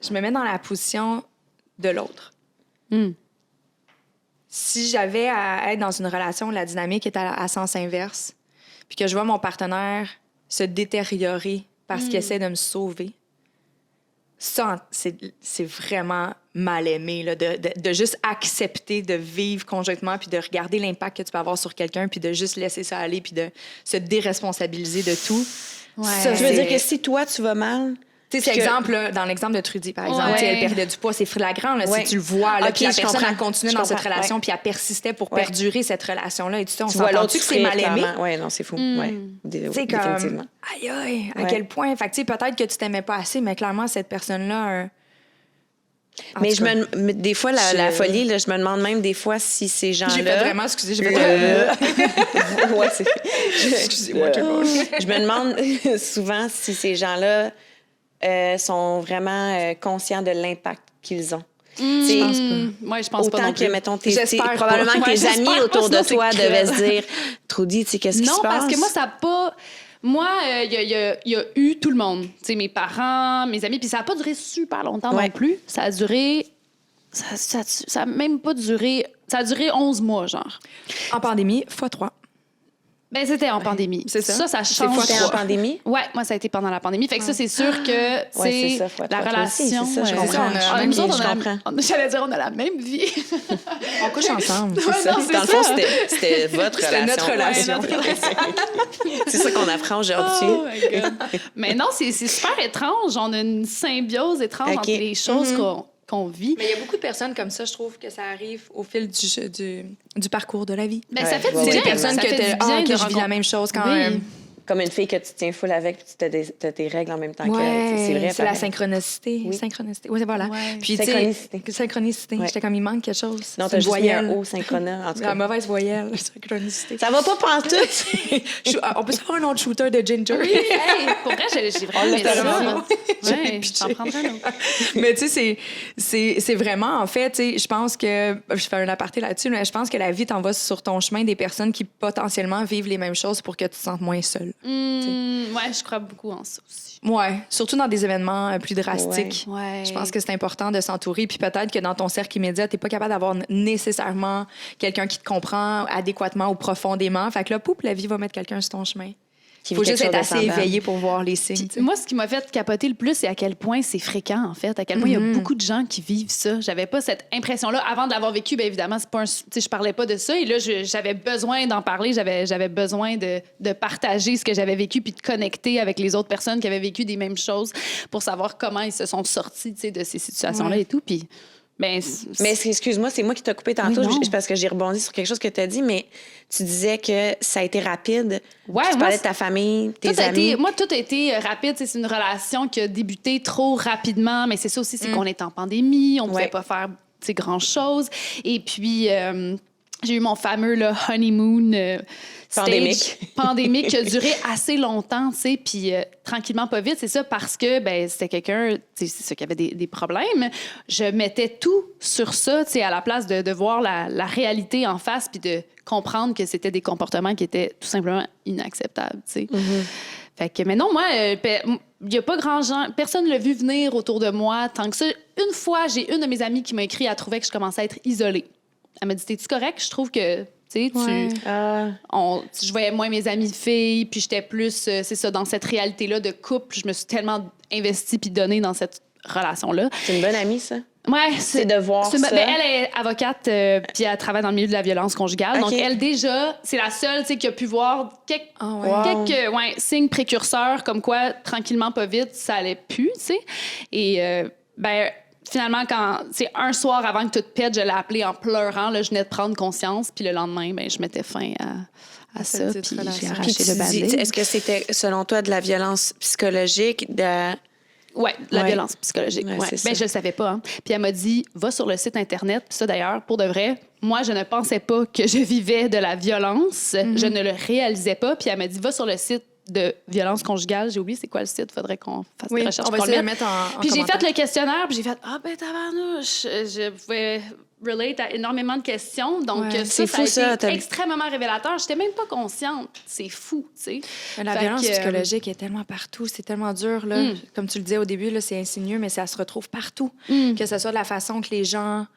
je me mets dans la position de l'autre. Si j'avais à être dans une relation où la dynamique est à sens inverse, puis que je vois mon partenaire se détériorer parce qu'il essaie de me sauver, ça, c'est vraiment mal aimé, là, de juste accepter de vivre conjointement puis de regarder l'impact que tu peux avoir sur quelqu'un puis de juste laisser ça aller puis de se déresponsabiliser de tout. Ça veut dire que si toi, tu vas mal... Tu sais, dans l'exemple de Trudy, par exemple, elle perdait du poids, c'est flagrant, là, si tu le vois. Là, puis la personne a continué dans cette relation, puis elle persistait pour perdurer cette relation-là. Et tout ça, on s'entend-tu que c'est mal aimé? Oui, non, c'est fou. C'est comme, aïe, à quel point. Fait que, peut-être que tu t'aimais pas assez, mais clairement, cette personne-là... Mais des fois, la folie, là, je me demande même des fois si ces gens-là... J'ai fait vraiment, excusez, j'ai fait... Excusez-moi, tout le monde. Je me demande souvent si ces gens-là sont vraiment conscients de l'impact qu'ils ont. Je pense pas. Moi, je pense autant pas non que, plus. mettons, probablement que tes amis autour de toi devaient se dire « Trudy, tu sais, qu'est-ce qui se passe? » Non, parce que moi, ça n'a pas... Moi, il y a eu tout le monde. Tu sais, mes parents, mes amis, puis ça n'a pas duré super longtemps non plus. Ça a duré... Ça a même pas duré... Ça a duré 11 mois, genre. En pandémie, x3. Ben c'était en pandémie. C'est ça. C'est Ça change. C'était en pandémie? Ouais, moi, ça a été pendant la pandémie. Fait que ça, c'est sûr que c'est la relation. C'est ça, je comprends. J'allais dire, on a la même vie. On couche ensemble. Dans le fond, c'était votre relation. C'était notre relation. C'est ça qu'on apprend aujourd'hui. Oh my God. Mais non, c'est super étrange. On a une symbiose étrange entre les choses qu'on vit. Mais il y a beaucoup de personnes comme ça, je trouve, que ça arrive au fil du parcours de la vie. Ben, ça fait du bien. C'est des personnes ça que je vis la même chose quand Comme une fille que tu tiens full avec, puis tu as tes règles en même temps qu'elle. C'est vrai. C'est la synchronicité. Oui. Synchronicité. Oui, voilà. Ouais. Puis, synchronicité. Ouais. J'étais comme, il manque quelque chose. Non, t'as juste mis un O synchrona, en tout cas. La mauvaise voyelle, synchronicité. Ça va pas pantoute. On peut se faire un autre shooter de Ginger. Oui, hey, pour vrai, j'ai vraiment aimé ça. Ouais, j'en prendrais un autre. Mais tu sais, c'est vraiment, en fait, tu sais, je pense que, je fais un aparté là-dessus, mais je pense que la vie t'envoie sur ton chemin des personnes qui potentiellement vivent les mêmes choses pour que tu te sentes moins seule. Ouais, je crois beaucoup en ça aussi. Ouais, surtout dans des événements plus drastiques. Ouais. Je pense que c'est important de s'entourer. Puis peut-être que dans ton cercle immédiat, t'es pas capable d'avoir nécessairement quelqu'un qui te comprend adéquatement ou profondément. Fait que là, la vie va mettre quelqu'un sur ton chemin. Il faut juste être assez éveillé pour voir les signes. Moi, ce qui m'a fait capoter le plus, c'est à quel point c'est fréquent, en fait. À quel point il y a beaucoup de gens qui vivent ça. J'avais pas cette impression-là. Avant de l'avoir vécu, bien évidemment, c'est pas je parlais pas de ça. Et là, j'avais besoin d'en parler. J'avais besoin de partager ce que j'avais vécu puis de connecter avec les autres personnes qui avaient vécu des mêmes choses pour savoir comment ils se sont sortis de ces situations-là et tout. Puis... mais excuse-moi, c'est moi qui t'ai coupé tantôt parce que j'ai rebondi sur quelque chose que tu as dit, mais tu disais que ça a été rapide. Ouais, tu parlais de ta famille, tes amis. Moi, tout a été rapide. C'est une relation qui a débuté trop rapidement, mais c'est ça aussi, c'est qu'on est en pandémie, on pouvait pas faire grand-chose. Et puis... j'ai eu mon fameux honeymoon pandémique qui a duré assez longtemps, tu sais, puis tranquillement, pas vite. C'est ça parce que c'était quelqu'un, c'est ça, qui avait des problèmes. Je mettais tout sur ça, tu sais, à la place de voir la réalité en face puis de comprendre que c'était des comportements qui étaient tout simplement inacceptables, tu sais. Fait que, mais non, moi, il y a pas grand gens, personne ne l'a vu venir autour de moi tant que ça. Une fois, j'ai une de mes amies qui m'a écrit, elle trouvait que je commençais à être isolée. Elle m'a dit, t'es-tu correct? Je trouve que, tu sais, je voyais moins mes amies filles, puis j'étais plus, c'est ça, dans cette réalité-là de couple. Je me suis tellement investie puis donnée dans cette relation-là. C'est une bonne amie, ça? Ouais, c'est de voir ça. Ben, elle est avocate, puis elle travaille dans le milieu de la violence conjugale. Donc, elle, déjà, c'est la seule qui a pu voir quelques signes précurseurs, comme quoi, tranquillement, pas vite, ça allait plus, tu sais. Et, ben, finalement, c'est un soir avant que tout pète, je l'ai appelée en pleurant. Là, je venais de prendre conscience, puis le lendemain, ben, je mettais fin à ça, puis j'ai arraché le band-aid. Est-ce que c'était, selon toi, de la violence psychologique, Oui, la violence psychologique. Ouais, ouais. Ben, je le savais pas. Hein. Puis elle m'a dit, va sur le site Internet. Puis ça, d'ailleurs, pour de vrai, moi, je ne pensais pas que je vivais de la violence. Je ne le réalisais pas. Puis elle m'a dit, va sur le site de violence conjugale. J'ai oublié c'est quoi le site. Faudrait qu'on fasse des recherches. On va essayer de le mettre en Puis j'ai commentaire. fait le questionnaire. Puis j'ai fait, tabarnouche. Je pouvais relate à énormément de questions. Donc, ça a été extrêmement révélateur. J'étais même pas consciente. C'est fou, tu sais. La violence psychologique est tellement partout. C'est tellement dur, là. Comme tu le disais au début, là, c'est insinueux, mais ça se retrouve partout. Que ce soit de la façon que les gens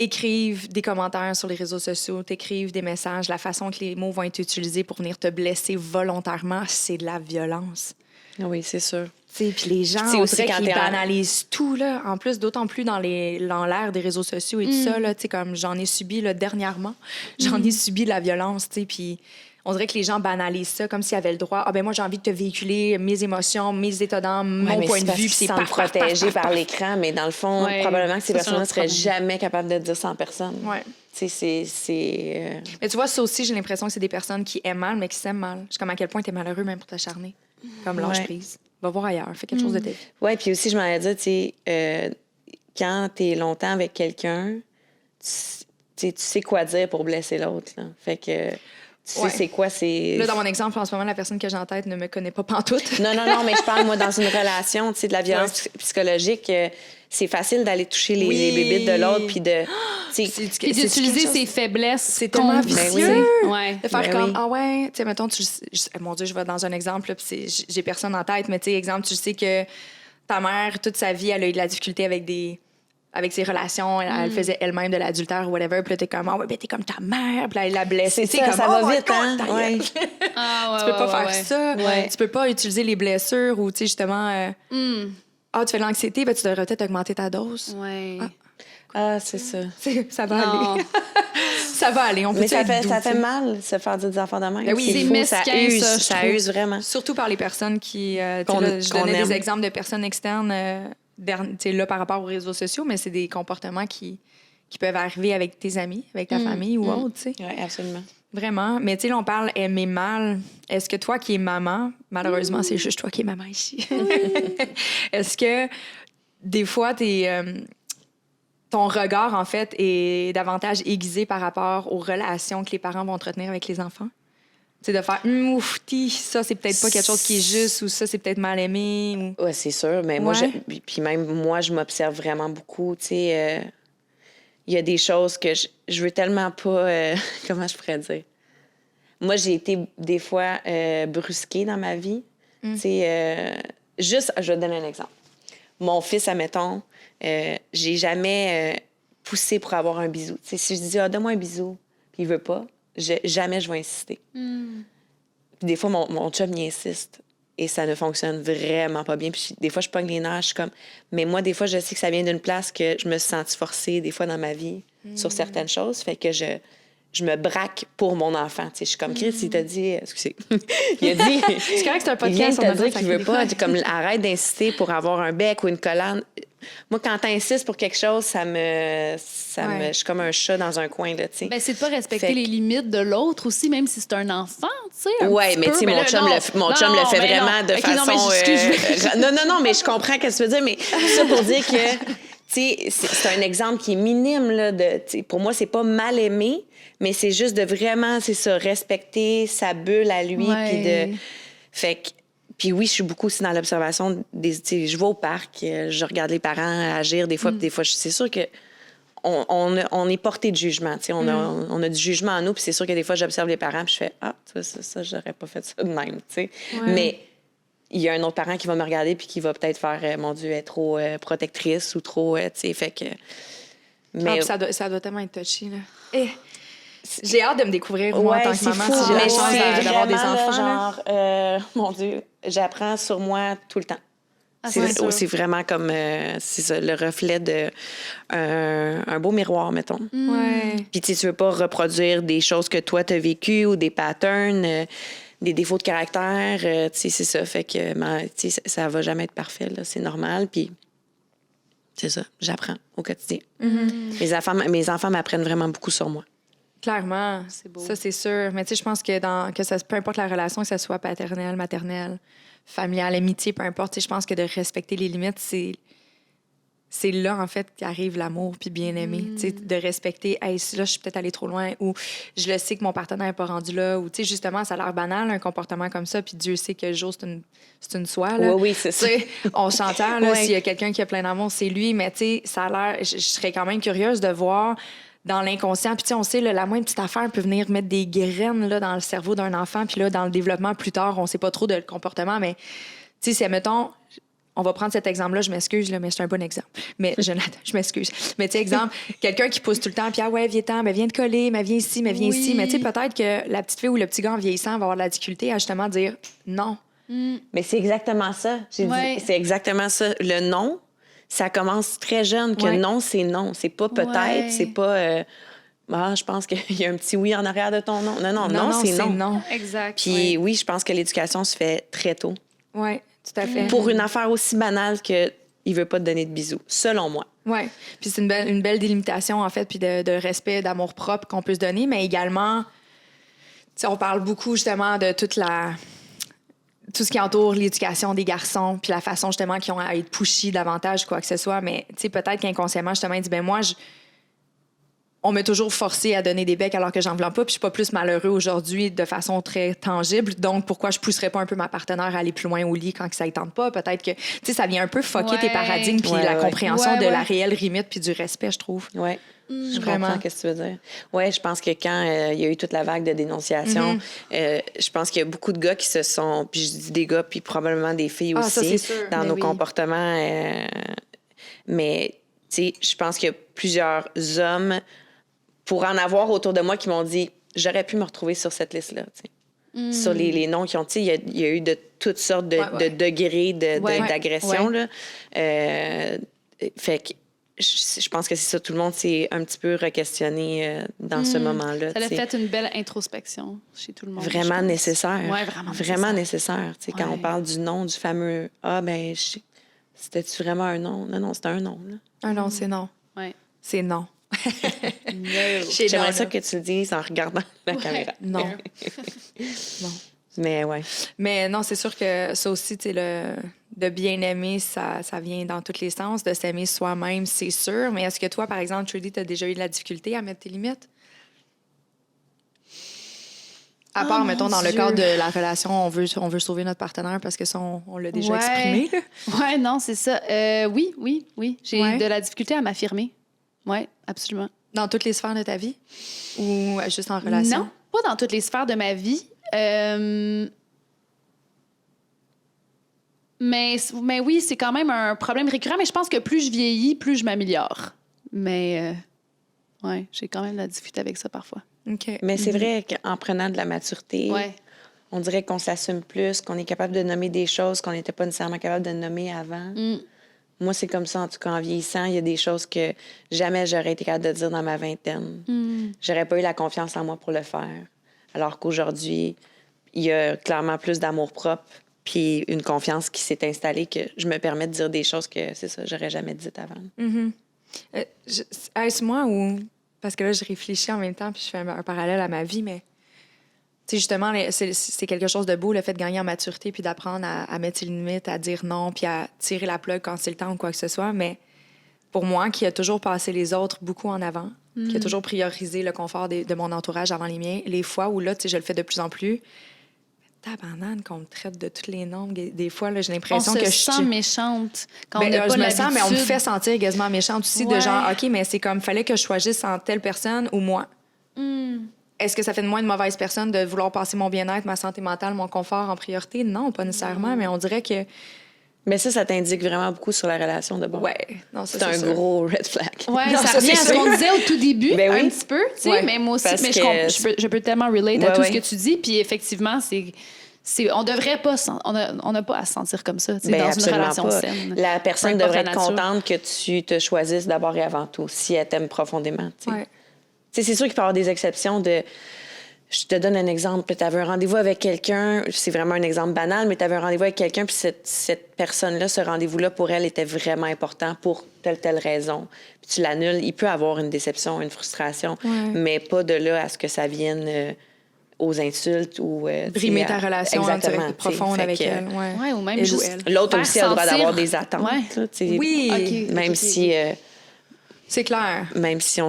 écrivent des commentaires sur les réseaux sociaux, t'écrivent des messages, la façon que les mots vont être utilisés pour venir te blesser volontairement, c'est de la violence. Oui, c'est sûr. Puis les gens, on dirait qu'ils banalisent tout, là. En plus, d'autant plus dans l'ère des réseaux sociaux et tout ça, là, comme j'en ai subi là, dernièrement. J'en ai subi de la violence, puis on dirait que les gens banalisent ça comme s'ils avaient le droit. Ah ben moi, j'ai envie de te véhiculer mes émotions, mes états d'âme, mon point de vue, puis c'est pas protégé par l'écran, mais dans le fond, probablement que ces personnes-là ne seraient jamais capables de dire ça en personne. Ouais. Mais tu vois, ça aussi, j'ai l'impression que c'est des personnes qui aiment mal, mais qui s'aiment mal. Je sais comme à quel point t'es malheureux même pour t'acharner. Comme lâche prise. Va voir ailleurs, fais quelque chose de ta vie. Oui, puis aussi, je m'en ai dit, tu sais, quand t'es longtemps avec quelqu'un, tu sais quoi dire pour blesser l'autre. Là. Fait que tu sais c'est quoi, c'est... Là, dans mon exemple, en ce moment, la personne que j'ai en tête ne me connaît pas pantoute. Non, mais je parle, moi, dans une relation, tu sais, de la violence psychologique, c'est facile d'aller toucher les bébites de l'autre, puis de... Puis d'utiliser ses faiblesses. C'est tellement vicieux. Ouais. De faire comme, ah ouais, tu sais, mettons, mon Dieu, je vais dans un exemple, puis j'ai personne en tête, mais tu sais, exemple, tu sais que ta mère, toute sa vie, elle a eu de la difficulté avec ses relations, elle faisait elle-même de l'adultère ou whatever, puis là, t'es comme, ah ouais, ben t'es comme ta mère, puis là, elle la blessée. C'est ça, ça va vite, hein? Ouais. Tu peux pas faire ça. Tu peux pas utiliser les blessures ou, tu sais, justement, tu fais de l'anxiété, ben tu devrais peut-être augmenter ta dose. Ouais. C'est ça. Ça va aller. Ça va aller. On peut mais ça fait mal, se faire dire des enfants de même. Ben oui, c'est mesquin, ça use vraiment. Surtout par les personnes qui... je donnais des exemples de personnes externes là, par rapport aux réseaux sociaux, mais c'est des comportements qui peuvent arriver avec tes amis, avec ta famille ou autre, tu sais. Oui, absolument. Vraiment. Mais tu sais, là, on parle aimer mal. Est-ce que toi qui es maman, malheureusement, c'est juste toi qui es maman ici, est-ce que des fois, ton regard, en fait, est davantage aiguisé par rapport aux relations que les parents vont entretenir avec les enfants? Tu sais, de faire oufti, ça, c'est peut-être pas quelque chose qui est juste, ou ça, c'est peut-être mal aimé. Ou... Oui, c'est sûr. Mais moi, puis même moi, je m'observe vraiment beaucoup. Tu sais, il y a des choses que je veux tellement pas... comment je pourrais dire? Moi, j'ai été des fois brusquée dans ma vie. Tu sais, juste, je vais te donner un exemple. Mon fils, admettons, j'ai jamais poussé pour avoir un bisou. Tu sais, si je dis, donne-moi un bisou, puis il veut pas, jamais je vais insister. Puis des fois, mon chum, il insiste. Et ça ne fonctionne vraiment pas bien. Puis des fois, je pogne les nerfs, je suis comme... Mais moi, des fois, je sais que ça vient d'une place que je me suis sentie forcée, des fois, dans ma vie, sur certaines choses. Fait que je me braque pour mon enfant. Tu sais, je suis comme, Chris, il t'a dit... Excusez. Il a dit... C'est correct que c'est un podcast. Il vient de te dire qu'il veut pas. Comme, arrête d'insister pour avoir un bec ou une collane. Moi, quand t'insistes pour quelque chose, je suis comme un chat dans un coin, là, tu sais. Ben, c'est de pas respecter les limites de l'autre aussi, même si c'est un enfant, tu sais. Oui, mais tu sais, mon chum le fait vraiment de façon... Non, mais je comprends ce que tu veux dire, mais ça pour dire que, tu sais, c'est un exemple qui est minime, là, pour moi, c'est pas mal aimé, mais c'est juste de vraiment, c'est ça, respecter sa bulle à lui, puis de... Fait que... Puis oui, je suis beaucoup aussi dans l'observation. Je vais au parc, je regarde les parents agir des fois, puis des fois, c'est sûr que on est porté de jugement. On a du jugement en nous, puis c'est sûr que des fois, j'observe les parents, puis je fais ça, j'aurais pas fait ça de même. Ouais. Mais il y a un autre parent qui va me regarder puis qui va peut-être faire mon Dieu, elle est trop protectrice ou trop, tu sais, fait que. Mais ça doit tellement être touchy, là. J'ai hâte de me découvrir, moi, en tant que maman, fou, si j'ai la mais chance c'est d'avoir des vraiment, enfants. genre, mon Dieu, j'apprends sur moi tout le temps. C'est vraiment comme c'est ça, le reflet de un beau miroir, mettons. Ouais. Puis tu veux pas reproduire des choses que toi t'as vécues ou des patterns, des défauts de caractère. Tu sais, c'est ça. Fait que tu sais, ça va jamais être parfait, là. C'est normal. Puis c'est ça, j'apprends au quotidien. Mes enfants m'apprennent vraiment beaucoup sur moi. Clairement. C'est beau. Ça, c'est sûr. Mais tu sais, je pense que peu importe la relation, que ce soit paternelle, maternelle, familiale, amitié, peu importe, tu sais, je pense que de respecter les limites, c'est là, en fait, qu'arrive l'amour puis bien-aimer. Tu sais, de respecter, hey, là, je suis peut-être allée trop loin, ou je le sais que mon partenaire n'est pas rendu là, ou, tu sais, justement, ça a l'air banal, un comportement comme ça, puis Dieu sait que Jo, c'est une soie, là. Oui, c'est ça. Tu sais, on s'entend, là, Ouais. s'il y a quelqu'un qui a plein d'amour, c'est lui, mais, tu sais, ça a l'air... Je serais quand même curieuse de voir dans l'inconscient. Puis, tu sais, on sait, là, la moindre petite affaire peut venir mettre des graines, là, dans le cerveau d'un enfant, puis là, dans le développement plus tard, on sait pas trop de le comportement, mais, tu sais, si, admettons... On va prendre cet exemple-là, je m'excuse, là, mais c'est un bon exemple. Mais Jonathan, je m'excuse. Mais tu sais, exemple, quelqu'un qui pousse tout le temps, puis ah ouais, viens-t'en, mais viens te coller, mais viens ici, mais viens ici. Mais tu sais, peut-être que la petite fille ou le petit gars en vieillissant va avoir de la difficulté à justement dire non. Mais c'est exactement ça. Ouais. C'est exactement ça. Le non, ça commence très jeune, que Ouais. non, c'est non. C'est pas peut-être, Ouais. c'est pas... je pense qu'il y a un petit oui en arrière de ton non. Non, c'est non. non. Exact. Puis oui, je pense que l'éducation se fait très tôt. Oui, tout à fait. Pour une affaire aussi banale que il veut pas te donner de bisous, selon moi. Oui. Puis c'est une belle délimitation, en fait, puis de respect, d'amour propre qu'on peut se donner, mais également, tu sais, on parle beaucoup, justement, de tout ce qui entoure l'éducation des garçons, puis la façon, justement, qu'ils ont à être pushy davantage, quoi que ce soit. Mais, tu sais, peut-être qu'inconsciemment, justement, il dit, ben moi, on m'a toujours forcé à donner des becs alors que j'en veux pas, puis je suis pas plus malheureux aujourd'hui de façon très tangible. Donc, pourquoi je pousserais pas un peu ma partenaire à aller plus loin au lit quand ça ne tente pas? Peut-être que, tu sais, ça vient un peu fucker tes paradigmes puis la compréhension de la réelle limite puis du respect, je trouve. Oui. Je Vraiment. comprends ce que tu veux dire. Oui, je pense que quand il y a eu toute la vague de dénonciation, je pense qu'il y a beaucoup de gars qui se sont, puis je dis des gars, puis probablement des filles aussi, ça, c'est sûr. dans Mais nos oui. comportements. Mais, tu sais, je pense qu'il y a plusieurs hommes, pour en avoir autour de moi, qui m'ont dit j'aurais pu me retrouver sur cette liste-là. Tu sais. Sur les noms qui ont. Tu sais, il y a eu de toutes sortes de degrés d'agression. Ouais. Là. Fait que je pense que c'est ça. Tout le monde s'est un petit peu re-questionné dans ce moment-là. Ça a tu sais. fait une belle introspection chez tout le monde. Vraiment je pense. nécessaire. Ouais, Vraiment nécessaire. Tu sais, quand Ouais. on parle du nom, du fameux ah, ben, c'était-tu vraiment un nom? Non, c'était un nom. Là. Ah non, c'est non. Ouais. C'est non. J'aimerais ça que tu le dises en regardant la caméra. Non. Non. Mais ouais. Mais non, c'est sûr que ça aussi, tu sais, de bien aimer, ça vient dans tous les sens. De s'aimer soi-même, c'est sûr. Mais est-ce que toi, par exemple, Trudy, tu as déjà eu de la difficulté à mettre tes limites? À part, mettons, dans le cadre de la relation, on veut sauver notre partenaire parce que ça, on l'a déjà exprimé. Là. Ouais, non, c'est ça. Oui. J'ai Ouais. de la difficulté à m'affirmer. Oui, absolument. Dans toutes les sphères de ta vie? Ou juste en relation? Non, pas dans toutes les sphères de ma vie. Mais oui, c'est quand même un problème récurrent. Mais je pense que plus je vieillis, plus je m'améliore. Mais ouais, j'ai quand même de la difficulté avec ça parfois. OK. Mais c'est vrai qu'en prenant de la maturité, Ouais. on dirait qu'on s'assume plus, qu'on est capable de nommer des choses qu'on n'était pas nécessairement capable de nommer avant. Moi, c'est comme ça, en tout cas, en vieillissant, il y a des choses que jamais j'aurais été capable de dire dans ma vingtaine. J'aurais pas eu la confiance en moi pour le faire. Alors qu'aujourd'hui, il y a clairement plus d'amour-propre puis une confiance qui s'est installée que je me permets de dire des choses que, c'est ça, j'aurais jamais dites avant. Est-ce moi ou... Parce que là, je réfléchis en même temps puis je fais un parallèle à ma vie, mais... Tu sais, justement, c'est quelque chose de beau, le fait de gagner en maturité puis d'apprendre à mettre ses limites, à dire non puis à tirer la plug quand c'est le temps ou quoi que ce soit. Mais pour moi, qui a toujours passé les autres beaucoup en avant, qui a toujours priorisé le confort de mon entourage avant les miens, les fois où là, tu sais, je le fais de plus en plus, tabarnane qu'on me traite de tous les noms. Des fois, là, j'ai l'impression que On se sent méchante quand on n'a pas je me sens, mais on me l'habitude. fait sentir quasiment méchante aussi, de Ouais. genre, OK, mais c'est comme, fallait que je choisisse entre telle personne ou moi. est-ce que ça fait de moi une mauvaise personne de vouloir passer mon bien-être, ma santé mentale, mon confort en priorité? Non, pas nécessairement, mais on dirait que... Mais ça t'indique vraiment beaucoup sur la relation de bord. Ouais, non, ça, c'est un sûr. gros red flag. Ouais, Non, ça revient à ce qu'on disait au tout début, Ben oui. un petit peu, tu sais, Ouais, mais moi aussi, parce mais que je peux tellement relate à tout Ouais, ce que tu dis, puis effectivement, on devrait pas, on n'a pas à se sentir comme ça, tu sais, Ben, dans une absolument relation pas. saine. La personne Peu importe devrait la être nature. contente que tu te choisisses d'abord et avant tout, si elle t'aime profondément. Tu sais. Ouais. Tu sais, c'est sûr qu'il peut y avoir des exceptions de... Je te donne un exemple. Tu avais un rendez-vous avec quelqu'un, c'est vraiment un exemple banal, mais tu avais un rendez-vous avec quelqu'un, puis cette personne-là, ce rendez-vous-là, pour elle, était vraiment important pour telle raison. Puis tu l'annules. Il peut avoir une déception, une frustration, mais pas de là à ce que ça vienne aux insultes ou... Brimer ta relation en direct profonde avec elle. Ouais, ou même Elle juste... ou elle. L'autre faire aussi a le droit sentir- d'avoir des attentes. Ouais. là, tu sais. Oui, Même si... c'est clair. Même si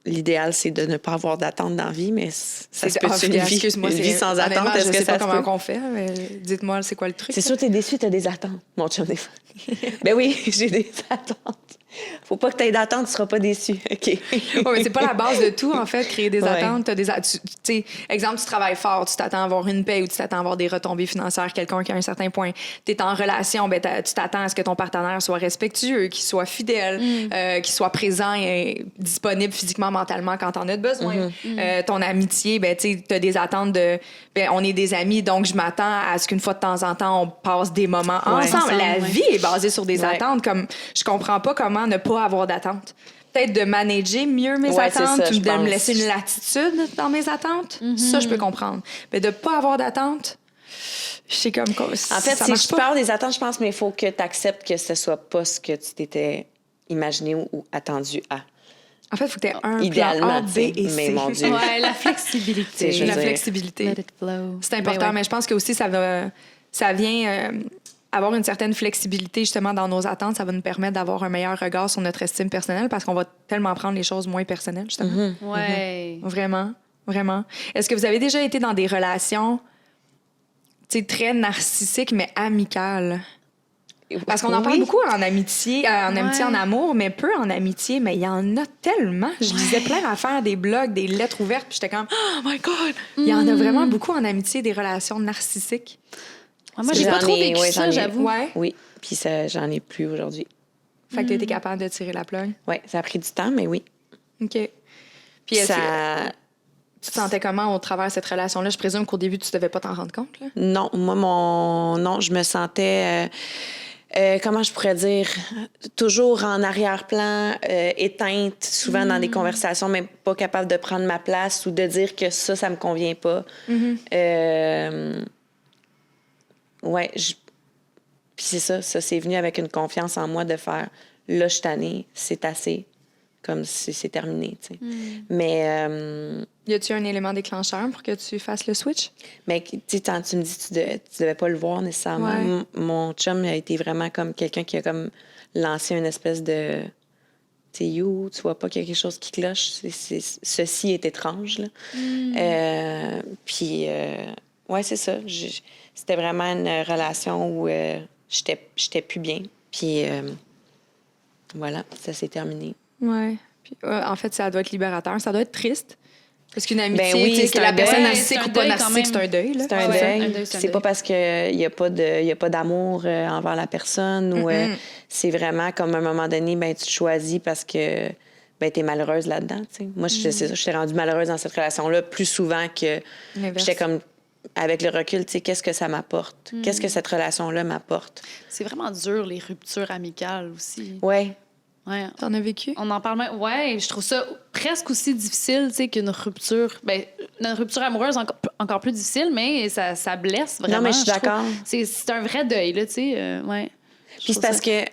l'idéal, c'est de ne pas avoir d'attente dans la vie, mais ça se peut une vie, excuse-moi, une vie sans honnêtement, attente. Est-ce je que sais ça pas se comment peut? on fait, mais dites-moi, c'est quoi le truc? C'est sûr, t'es déçu, t'as des attentes. Mon chum, des fois. Ben oui, j'ai des attentes. Faut pas que t'aies d'attentes, tu seras pas déçu. OK. Ouais, mais c'est pas la base de tout, en fait, créer des Ouais. attentes. Tu sais, exemple, tu travailles fort, tu t'attends à avoir une paie ou tu t'attends à avoir des retombées financières, quelqu'un qui a un certain point. Tu es en relation, ben, tu t'attends à ce que ton partenaire soit respectueux, qu'il soit fidèle, qu'il soit présent et disponible physiquement, mentalement quand t'en as besoin. Ton amitié, ben, tu as des attentes de... Ben, on est des amis, donc je m'attends à ce qu'une fois de temps en temps, on passe des moments ensemble. La vie est basée sur des attentes. Comme, je comprends pas comment ne pas avoir d'attentes. Peut-être de manager mieux mes Ouais, c'est attentes ça, ou je de me pense. laisser une latitude dans mes attentes. Ça, je peux comprendre. Mais de pas avoir d'attentes, je sais comme quoi. En fait, ça si marche je pas. parle des attentes, je pense, mais il faut que tu acceptes que ce soit pas ce que tu t'étais imaginé ou attendu à. En fait, il faut que tu aies un Idéalement, plan A, B tu sais, et C. mais mon Dieu. Ouais, la flexibilité. Je veux La dire, flexibilité. Let it flow. C'est important, mais je pense que aussi ça vient avoir une certaine flexibilité justement dans nos attentes. Ça va nous permettre d'avoir un meilleur regard sur notre estime personnelle parce qu'on va tellement prendre les choses moins personnelles, justement. Ouais. Vraiment, vraiment. Est-ce que vous avez déjà été dans des relations, tu sais, très narcissiques, mais amicales? Parce qu'on en parle beaucoup en amitié, en amour, mais peu en amitié, mais il y en a tellement. Je lisais plein d'affaires, des blogs, des lettres ouvertes, puis j'étais comme « Oh my God! » Il y en a vraiment beaucoup en amitié, des relations narcissiques. Ouais, moi, j'ai pas trop vécu ça, j'en ai. j'avoue. Ouais. Oui, puis ça, j'en ai plus aujourd'hui. Fait que tu été capable de tirer la plug. Oui, ça a pris du temps, mais oui. OK. Puis est-ce Ça... que tu te sentais comment au travers de cette relation-là? Je présume qu'au début, tu devais pas t'en rendre compte, là? Non, moi, non, je me sentais... comment je pourrais dire, toujours en arrière-plan, éteinte, souvent dans des conversations, mais pas capable de prendre ma place ou de dire que ça me convient pas. Ouais, puis c'est ça, c'est venu avec une confiance en moi de faire, là, je suis tannée, c'est assez, comme si c'est terminé, tu sais. Mais... Y a-tu un élément déclencheur pour que tu fasses le switch? Mais tu sais, quand tu me dis tu devais pas le voir nécessairement, Ouais. Mon chum a été vraiment comme quelqu'un qui a comme lancé une espèce de... Tu sais, you, tu vois pas qu'il y a quelque chose qui cloche. Ceci est étrange, là. Puis, ouais, c'est ça. C'était vraiment une relation où j'étais plus bien. Puis, voilà, ça s'est terminé. Ouais. Puis, en fait, ça doit être libérateur. Ça doit être triste. Parce qu'une amitié, Ben oui, tu sais, c'est que la un personne deuil. narcissique C'est un ou pas deuil, narcissique, quand c'est un deuil. Là. C'est un Ouais, deuil. un deuil, c'est un C'est deuil. pas parce qu'il n'y a pas d'amour envers la personne ou c'est vraiment comme à un moment donné, ben, tu te choisis parce que ben, tu es malheureuse là-dedans. T'sais. Moi, c'est ça, je suis rendue malheureuse dans cette relation-là plus souvent que L'inverse. j'étais comme, avec le recul, tu sais, qu'est-ce que ça m'apporte? Qu'est-ce que cette relation-là m'apporte? C'est vraiment dur, les ruptures amicales aussi. Ouais. Ouais. T'en as vécu? On en parle même. Ouais, je trouve ça presque aussi difficile, tu sais, qu'une rupture. Ben, une rupture amoureuse encore plus difficile, mais ça blesse vraiment. Non, mais je suis trouve. d'accord. C'est un vrai deuil, là, tu sais. Ouais. Puis c'est parce que,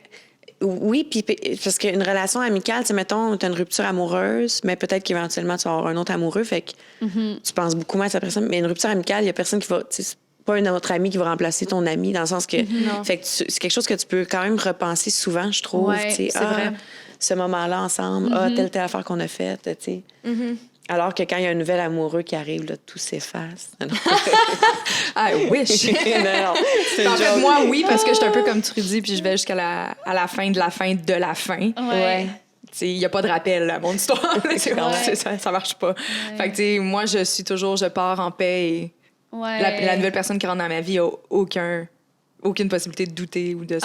oui, puis parce qu'une relation amicale, tu sais, mettons, tu as une rupture amoureuse, mais peut-être qu'éventuellement, tu vas avoir un autre amoureux, fait que tu penses beaucoup moins à cette personne. Mais une rupture amicale, il y a personne qui va, tu sais, c'est pas un autre ami qui va remplacer ton ami, dans le sens que, fait que c'est quelque chose que tu peux quand même repenser souvent, je trouve. Ouais, tu sais, c'est vrai. Ce moment-là ensemble, telle affaire qu'on a faite, tu sais. Alors que quand il y a un nouvel amoureux qui arrive, là, tout s'efface. I wish! Non, c'est En une fait, joke. moi, oui, parce que je suis un peu comme Trudy, puis je vais jusqu'à la fin de la fin de la fin. Ouais. il n'y a pas de rappel à mon histoire. C'est comme, ça marche pas. Fait que, moi, je pars en paix et la nouvelle personne qui rentre dans ma vie a aucune possibilité de douter ou de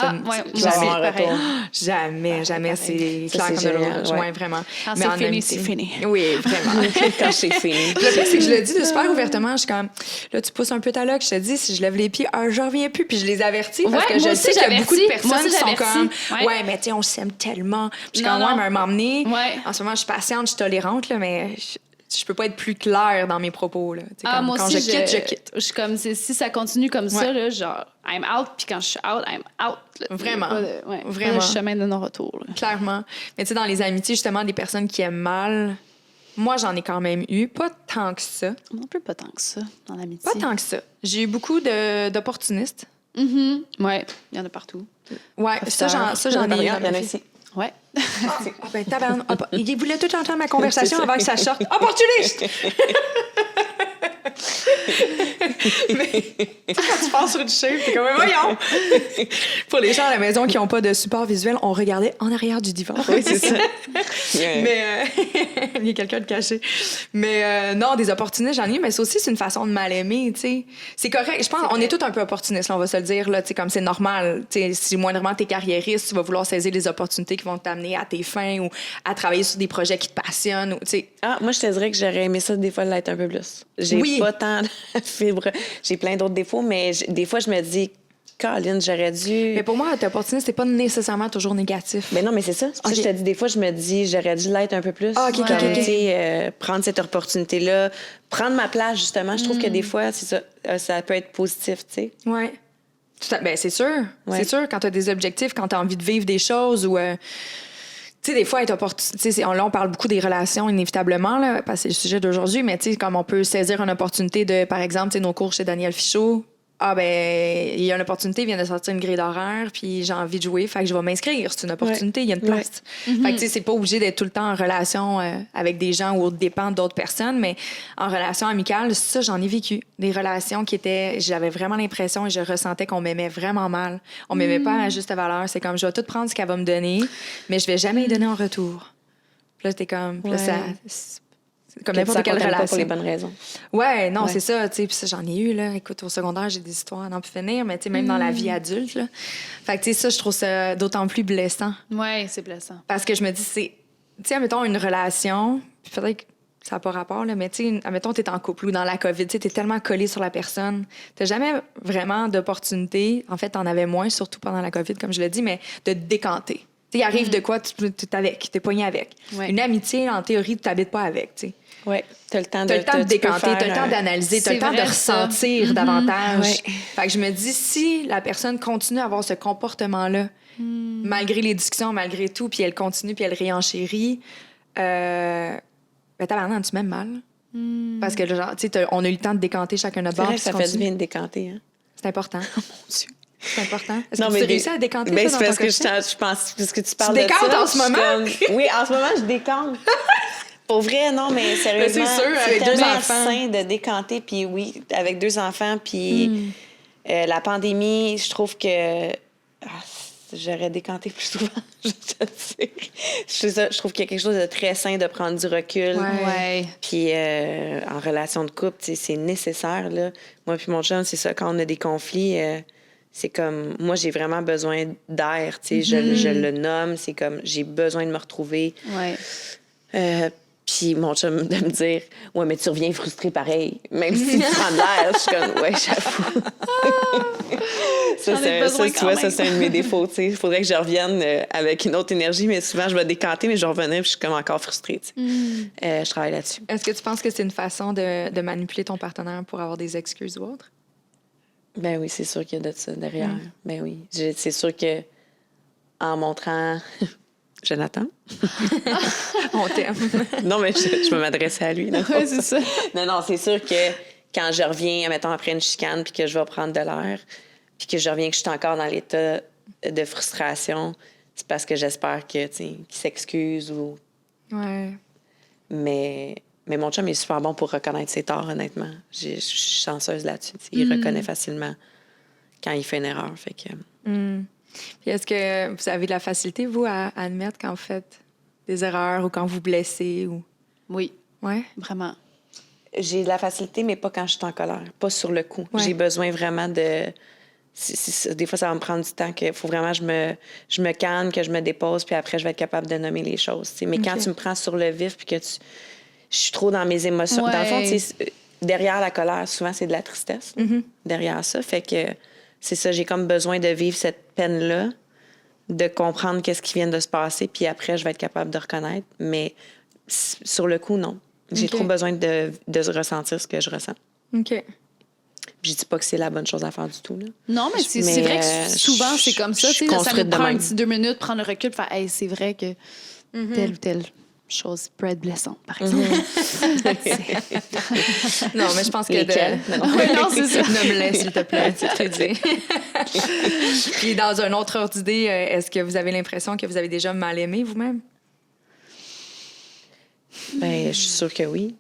jamais, c'est clair comme de l'eau. Ouais, vraiment. Quand c'est fini, c'est fini. Oui, vraiment. Quand c'est fini. Le pire, c'est que je le dis de super ouvertement. Je suis comme, là, tu pousses un peu ta loque. Je te dis, si je lève les pieds, je reviens plus. Puis je les avertis parce que je sais qu'il y a beaucoup de personnes qui sont comme, mais tu sais, on s'aime tellement. Puis je suis comme, mais à un moment donné, en ce moment, je suis patiente, je suis tolérante, là, mais je peux pas être plus claire dans mes propos. Là. Moi quand aussi, je quitte. Je suis comme, si ça continue comme ça, là, genre, I'm out, puis quand je suis out, I'm out. Là. Vraiment. Vraiment. Pas de chemin de non-retour. Là. Clairement. Mais tu sais, dans les amitiés, justement, des personnes qui aiment mal, moi, j'en ai quand même eu. Pas tant que ça. Non plus pas tant que ça, dans l'amitié. Pas tant que ça. J'ai eu beaucoup d'opportunistes. Ouais, il y en a partout. Ouais, ça, j'en ai eu. Il y en a ici. Ouais. Ben, tabarnak. Il voulait tout entendre ma conversation avant que ça sorte. Opportuniste! Mais quand tu passes sur une chaîne, t'es comme, voyons! Pour les gens à la maison qui n'ont pas de support visuel, on regardait en arrière du divan. Oui, c'est ça. Mais il y a quelqu'un de caché. Mais non, des opportunistes, j'en ai eu, mais ça aussi, c'est une façon de mal aimer, tu sais. C'est correct. Je pense qu'on est tous un peu opportunistes, là, on va se le dire, là, tu sais, comme c'est normal. Tu sais, si moindrement t'es carriériste, tu vas vouloir saisir les opportunités qui vont t'amener à tes fins ou à travailler sur des projets qui te passionnent. Ou, moi, je te dirais que j'aurais aimé ça des fois l'être un peu plus. J'ai pas tant de fibre. J'ai plein d'autres défauts, mais des fois, je me dis, Caroline, j'aurais dû... Mais pour moi, être opportuniste, c'est pas nécessairement toujours négatif. Mais non, mais c'est ça. Je te dis, des fois, je me dis, j'aurais dû l'être un peu plus. Prendre cette opportunité-là, prendre ma place, justement. Je trouve que des fois, c'est ça peut être positif, tu sais. Oui. Ben, c'est sûr. Ouais. C'est sûr, quand tu as des objectifs, quand tu as envie de vivre des choses ou... Tu sais, des fois, être opportuniste... Là, on parle beaucoup des relations, inévitablement, là, parce que c'est le sujet d'aujourd'hui, mais tu sais, comme on peut saisir une opportunité de, par exemple, nos cours chez Daniel Fichot, il y a une opportunité, il vient de sortir une grille d'horaire, puis j'ai envie de jouer, fait que je vais m'inscrire. C'est une opportunité, il y a une place. Fait que, tu sais, c'est pas obligé d'être tout le temps en relation avec des gens ou dépend d'autres personnes, mais en relation amicale, ça, j'en ai vécu. Des relations qui étaient... J'avais vraiment l'impression et je ressentais qu'on m'aimait vraiment mal. On m'aimait pas à la juste valeur. C'est comme, je vais tout prendre ce qu'elle va me donner, mais je vais jamais y donner en retour. Puis là, t'es comme... Puis là, ça... Comme n'importe quelle relation. Pas pour les bonnes raisons. Ouais, non, c'est ça, tu sais, puis ça, j'en ai eu, là. Écoute, au secondaire, j'ai des histoires à n'en plus finir, mais tu sais, même dans la vie adulte, là. Fait que, tu sais, ça, je trouve ça d'autant plus blessant. Ouais, c'est blessant. Parce que je me dis, tu sais, admettons, une relation, puis peut-être que ça n'a pas rapport, là, mais tu sais, admettons, t'es en couple ou dans la COVID, tu sais, t'es tellement collé sur la personne, t'as jamais vraiment d'opportunité, en fait, t'en avais moins, surtout pendant la COVID, comme je l'ai dit, mais de te décanter. Tu sais, il arrive de quoi, tu es avec, t'es pogné avec. Ouais. Une amitié, en théorie, tu t'habites pas avec, tu sais. Oui, tu as le temps de décanter, tu as le temps d'analyser, tu as le temps de ressentir davantage. Ouais. Fait que je me dis, si la personne continue à avoir ce comportement-là, malgré les discussions, malgré tout, puis elle continue, puis elle réenchérit, ben tabarnak, tu m'aimes mal. Parce que, genre, tu sais, on a eu le temps de décanter chacun notre bord. C'est vrai que ça fait du bien de décanter. Hein? C'est important. Oh mon Dieu. C'est important. Est-ce que tu réussis à décanter ça dans parce ton que je pense, parce que tu parles de ça. Tu décantes en ce moment? Oui, en ce moment, je décante. Pour vrai, non, mais sérieusement, c'est sûr, avec deux enfants. sain de décanter, puis oui, avec 2 enfants, puis la pandémie, je trouve que j'aurais décanté plus souvent, je trouve qu'il y a quelque chose de très sain de prendre du recul. Ouais. Puis en relation de couple, c'est nécessaire, là. Moi puis mon chum, c'est ça, quand on a des conflits... c'est comme, moi, j'ai vraiment besoin d'air, tu sais, je le nomme, c'est comme, j'ai besoin de me retrouver. Ouais. Puis mon chum de me dire, ouais, mais tu reviens frustré pareil, même si tu prends de l'air. Je suis comme, ouais, j'avoue. Ça, c'est un de mes défauts, tu sais. Il faudrait que je revienne avec une autre énergie, mais souvent, je vais décanter, mais je vais revenir, puis je suis comme encore frustrée, tu sais. Je travaille là-dessus. Est-ce que tu penses que c'est une façon de manipuler ton partenaire pour avoir des excuses ou autre? Ben oui, c'est sûr qu'il y a de ça derrière. Ben oui. C'est sûr que en montrant... Jonathan. On t'aime. Non, mais je me m'adressais à lui. Oui, c'est ça. Non, c'est sûr que quand je reviens, mettons, après une chicane, puis que je vais prendre de l'air, puis que je reviens, que je suis encore dans l'état de frustration, c'est parce que j'espère que, qu'il s'excuse ou... Ouais. Mais mon chum est super bon pour reconnaître ses torts, honnêtement. Je suis chanceuse là-dessus. Il reconnaît facilement quand il fait une erreur. Fait que... Puis est-ce que vous avez de la facilité, vous, à admettre quand vous faites des erreurs ou quand vous blessez? Ou... Oui, Ouais. vraiment. J'ai de la facilité, mais pas quand je suis en colère. Pas sur le coup. Ouais. J'ai besoin vraiment de... Des fois, ça va me prendre du temps qu'il faut vraiment que je me calme, que je me dépose, puis après, je vais être capable de nommer les choses. T'sais. Mais quand tu me prends sur le vif, puis que je suis trop dans mes émotions... Ouais. Dans le fond, derrière la colère, souvent, c'est de la tristesse. Derrière ça. Fait que c'est ça, j'ai comme besoin de vivre cette peine-là, de comprendre qu'est-ce qui vient de se passer, puis après, je vais être capable de reconnaître. Mais sur le coup, non. J'ai trop besoin de ressentir ce que je ressens. OK. Je dis pas que c'est la bonne chose à faire du tout. Là. Non, mais c'est vrai que souvent, c'est comme ça. je suis Ça construite nous de prend un même. petit 2 minutes, prendre le recul, faire hey, c'est vrai que telle ou telle chose peut être blessante, par exemple. Non, mais je pense que... Lesquels? Ouais, non, c'est ça. Nomme-les, s'il te plaît, c'est très dit. Puis dans un autre ordre d'idée, est-ce que vous avez l'impression que vous avez déjà mal aimé vous-même? Ben, je suis sûre que oui.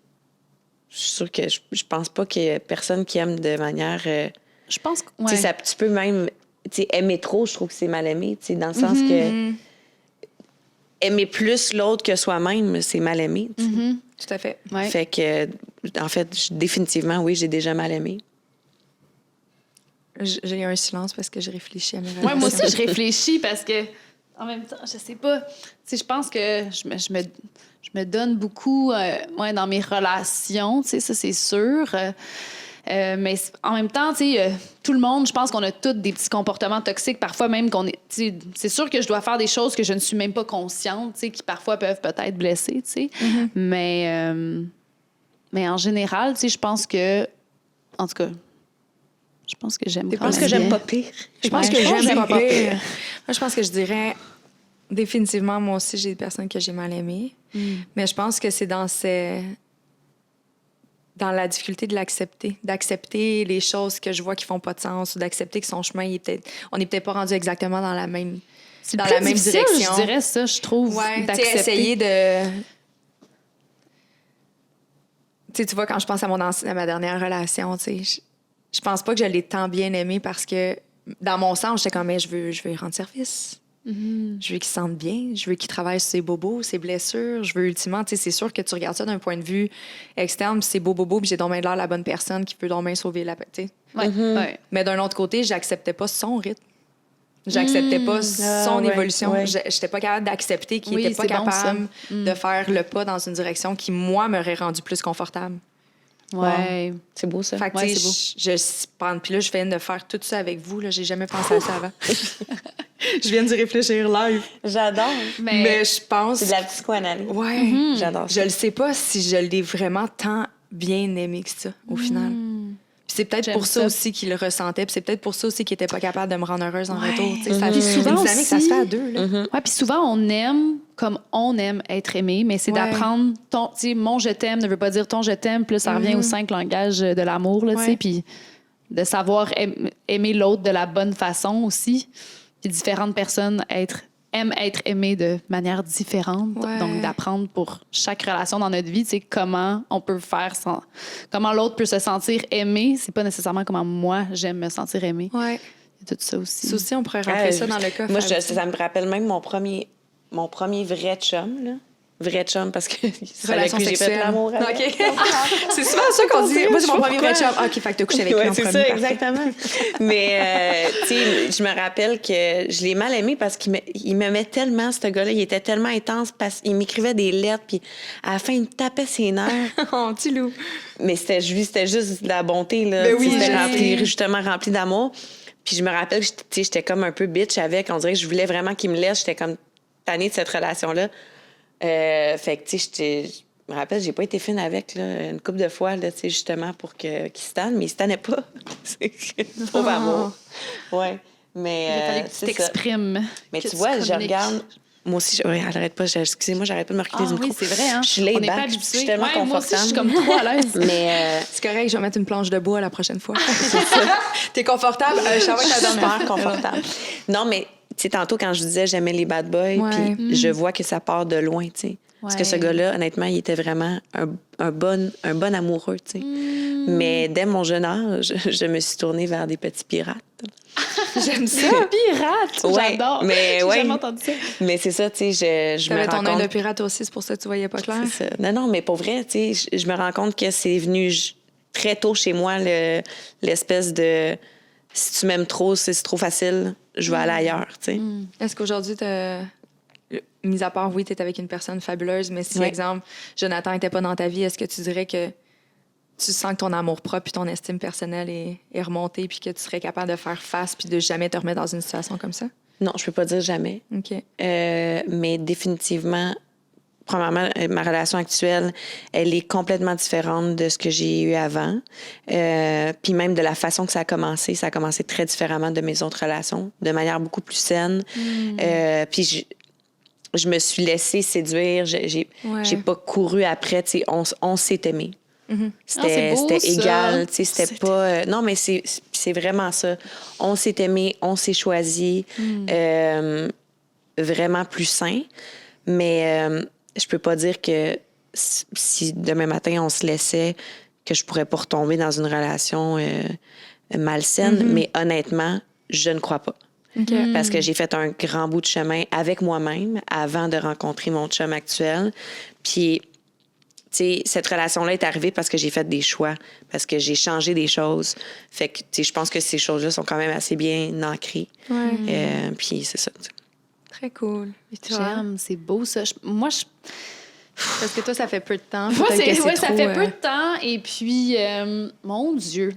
Je suis sûre que je pense pas qu'il y ait personne qui aime de manière... Je pense que. Tu sais, tu peux même... Tu sais, aimer trop, je trouve que c'est mal aimé. Tu sais, dans le sens que... Aimer plus l'autre que soi-même, c'est mal aimé. Tu sais. Tout à fait. Ouais. Fait que, en fait, définitivement, oui, j'ai déjà mal aimé. J'ai eu un silence parce que je réfléchis à mes relations. Ouais, moi aussi, je réfléchis parce que, en même temps, je sais pas. Tu sais, je pense que je me donne beaucoup dans mes relations, tu sais, ça, c'est sûr. Mais en même temps, tu sais, tout le monde, je pense qu'on a tous des petits comportements toxiques, parfois même qu'on est... tu sais, c'est sûr que je dois faire des choses que je ne suis même pas consciente, tu sais, qui parfois peuvent peut-être blesser, tu sais. Mais en général, tu sais, je pense que... En tout cas, je pense que j'aime Je pense que j'aime pas pire. Je pense que je pense que j'aime j'aime pas pas pire. Moi, je pense que je dirais... Définitivement, moi aussi, j'ai des personnes que j'ai mal aimées. Mais je pense que c'est dans la difficulté de l'accepter, d'accepter les choses que je vois qui font pas de sens ou d'accepter que son chemin, on n'est peut-être pas rendu exactement dans la même difficile, direction. Je dirais ça, je trouve, Ouais, d'accepter. essayer de... Tu vois, quand je pense à ma dernière relation, je pense pas que je l'ai tant bien aimé parce que, dans mon sens, j'étais comme, mais je veux lui rendre service. Je veux qu'il se sente bien. Je veux qu'il travaille sur ses bobos, ses blessures. Je veux ultimement, c'est sûr que tu regardes ça d'un point de vue externe, puis c'est beau, puis j'ai donc bien l'air la bonne personne qui peut donc bien sauver la... tu sais. Ouais. Mais d'un autre côté, j'acceptais pas son rythme. J'acceptais pas son évolution. ouais. J'étais pas capable d'accepter qu'il Oui, était pas c'est bon, capable de faire le pas dans une direction qui, moi, m'aurait rendu plus confortable. Ouais. Wow. C'est beau, ça. Fait que, Ouais, tu sais, puis là, je viens de faire tout ça avec vous. Là. J'ai jamais pensé à ça avant. Je viens d'y réfléchir live. J'adore. Mais je pense... C'est de la psychoanalyse. Ouais. J'adore ça. Je le sais pas si je l'ai vraiment tant bien aimé que ça, au final. Puis c'est peut-être J'aime pour ça ça. aussi qu'il le ressentait. Puis c'est peut-être pour ça aussi qu'il était pas capable de me rendre heureuse en retour. Tu sais, Puis souvent une dynamique, ça se aussi- fait à deux. Là. Ouais, puis souvent, on aime comme on aime être aimé, mais c'est Ouais. d'apprendre ton... Tu sais, mon « je t'aime » ne veut pas dire ton « je t'aime », puis là, ça revient aux 5 langages de l'amour, là, tu sais, Ouais. puis de savoir aimer l'autre de la bonne façon aussi. Puis différentes personnes aiment être aimées de manière différente. Ouais. Donc, d'apprendre pour chaque relation dans notre vie, tu sais, comment on peut faire comment l'autre peut se sentir aimé. C'est pas nécessairement comment moi, j'aime me sentir aimée. Ouais. Il y a tout ça aussi. Ça aussi, on pourrait rentrer ça dans le coffre. Moi, avec ça me rappelle même mon premier vrai chum, là. Vrai chum, parce que c'est avec relation lui que j'ai fait sexuelle. l'amour avec. OK. C'est souvent ça qu'on dit. Moi, c'est mon premier vrai chum. OK, fait que t'as couché avec lui Ouais, en c'est premier. ça, Parfait. exactement. Mais, tu sais, je me rappelle que je l'ai mal aimé parce qu'il m'aimait tellement, ce gars-là. Il était tellement intense parce qu'il m'écrivait des lettres, puis à la fin, il me tapait ses nerfs. Oh, petit loup. Mais c'était juste de la bonté, là. Ben oui, C'était je sais. justement rempli d'amour. Puis je me rappelle que j'étais comme un peu bitch avec. On dirait que je voulais vraiment qu'il me laisse. J'étais comme tannée de cette relation-là. Fait que, tu sais, je me rappelle, j'ai pas été fine avec, là, une couple de fois, là, tu sais, justement, pour qu'il se tanne, mais il se tannait pas. C'est pauvre amour. Ouais. Mais, Il fallait que tu c'est ça. t'exprimes. Mais que tu vois, je communiques. regarde... Moi aussi, j'arrête pas. Excusez-moi, j'arrête pas de me reculer Ah du micro. oui, c'est vrai, hein? Je suis laid On n'est pas back, je habitué. suis tellement Ouais, moi aussi, je suis confortable. comme trop à l'aise. Mais... C'est correct, je vais mettre une planche de bois la prochaine fois. T'es confortable? Je savais que t'as super confortable. Non, mais tu sais, tantôt, quand je disais j'aimais les bad boys, Ouais. puis je vois que ça part de loin, tu sais. Parce que ce Ouais. gars-là, honnêtement, il était vraiment un bon amoureux, tu sais. Mais dès mon jeune âge, je me suis tournée vers des petits pirates. J'aime ça. Pirate! Ouais, J'adore. mais J'ai ouais. jamais entendu ça. Mais c'est ça, tu sais, je me T'avais rends ton œil de compte... pirate aussi, c'est pour ça que tu voyais pas clair. C'est ça. Non, mais pour vrai, tu sais, je me rends compte que c'est venu très tôt chez moi, l'espèce de... Si tu m'aimes trop, c'est trop facile, je vais aller ailleurs, tu sais. Est-ce qu'aujourd'hui, mis à part, oui, tu es avec une personne fabuleuse, mais si, Ouais. exemple, Jonathan n'était pas dans ta vie, est-ce que tu dirais que tu sens que ton amour-propre puis ton estime personnelle est remontée puis que tu serais capable de faire face puis de jamais te remettre dans une situation comme ça? Non, je peux pas dire jamais. OK. Mais définitivement, premièrement, ma relation actuelle, elle est complètement différente de ce que j'ai eu avant. Puis même de la façon que ça a commencé très différemment de mes autres relations, de manière beaucoup plus saine. Puis je me suis laissée séduire. J'ai pas couru après. Tu sais, on s'est aimé. c'est beau, C'était ça. égal. Tu sais, c'était pas... non, mais c'est vraiment ça. On s'est aimé, on s'est choisi. Vraiment plus sain. Mais je peux pas dire que si demain matin, on se laissait, que je pourrais pas retomber dans une relation malsaine. Mais honnêtement, je ne crois pas. Parce que j'ai fait un grand bout de chemin avec moi-même avant de rencontrer mon chum actuel. Puis, tu sais, cette relation-là est arrivée parce que j'ai fait des choix, parce que j'ai changé des choses. Fait que, tu sais, je pense que ces choses-là sont quand même assez bien ancrées. Puis, c'est ça. T'sais. Très cool. Et toi? J'aime, c'est beau ça. Parce que toi, ça fait peu de temps. Moi, Peut-être que ça trop, fait peu de temps. Et puis, mon Dieu.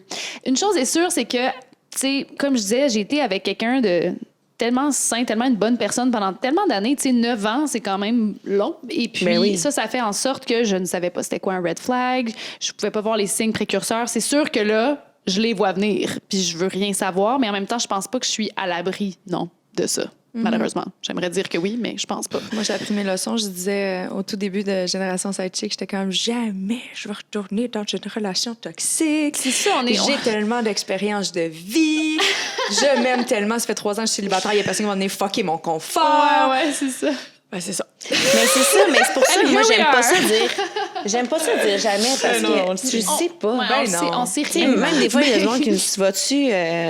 Une chose est sûre, c'est que, tu sais, comme je disais, j'ai été avec quelqu'un de tellement sain, tellement une bonne personne pendant tellement d'années. Tu sais, 9 ans, c'est quand même long. Et puis, Ben oui. ça fait en sorte que je ne savais pas c'était quoi un red flag. Je pouvais pas voir les signes précurseurs. C'est sûr que là, je les vois venir. Puis, je veux rien savoir. Mais en même temps, je pense pas que je suis à l'abri, non, de ça. Malheureusement. J'aimerais dire que oui, mais je pense pas. Moi, j'ai appris mes leçons. Je disais au tout début de Génération Sidechick, j'étais comme jamais je vais retourner dans une relation toxique. C'est ça, J'ai tellement d'expérience de vie. Je m'aime tellement. Ça fait 3 ans que je suis célibataire. Il y a personne qui va venir fucker mon confort. Ouais, c'est ça. Ben, c'est ça. Mais c'est ça, mais c'est pour ça que And moi, here we j'aime pas are. ça dire. J'aime pas ça dire jamais parce que tu sais pas. Ouais, Ben on non. sait Tu sais, rien. même des fois, il y a des gens qui me disent vas-tu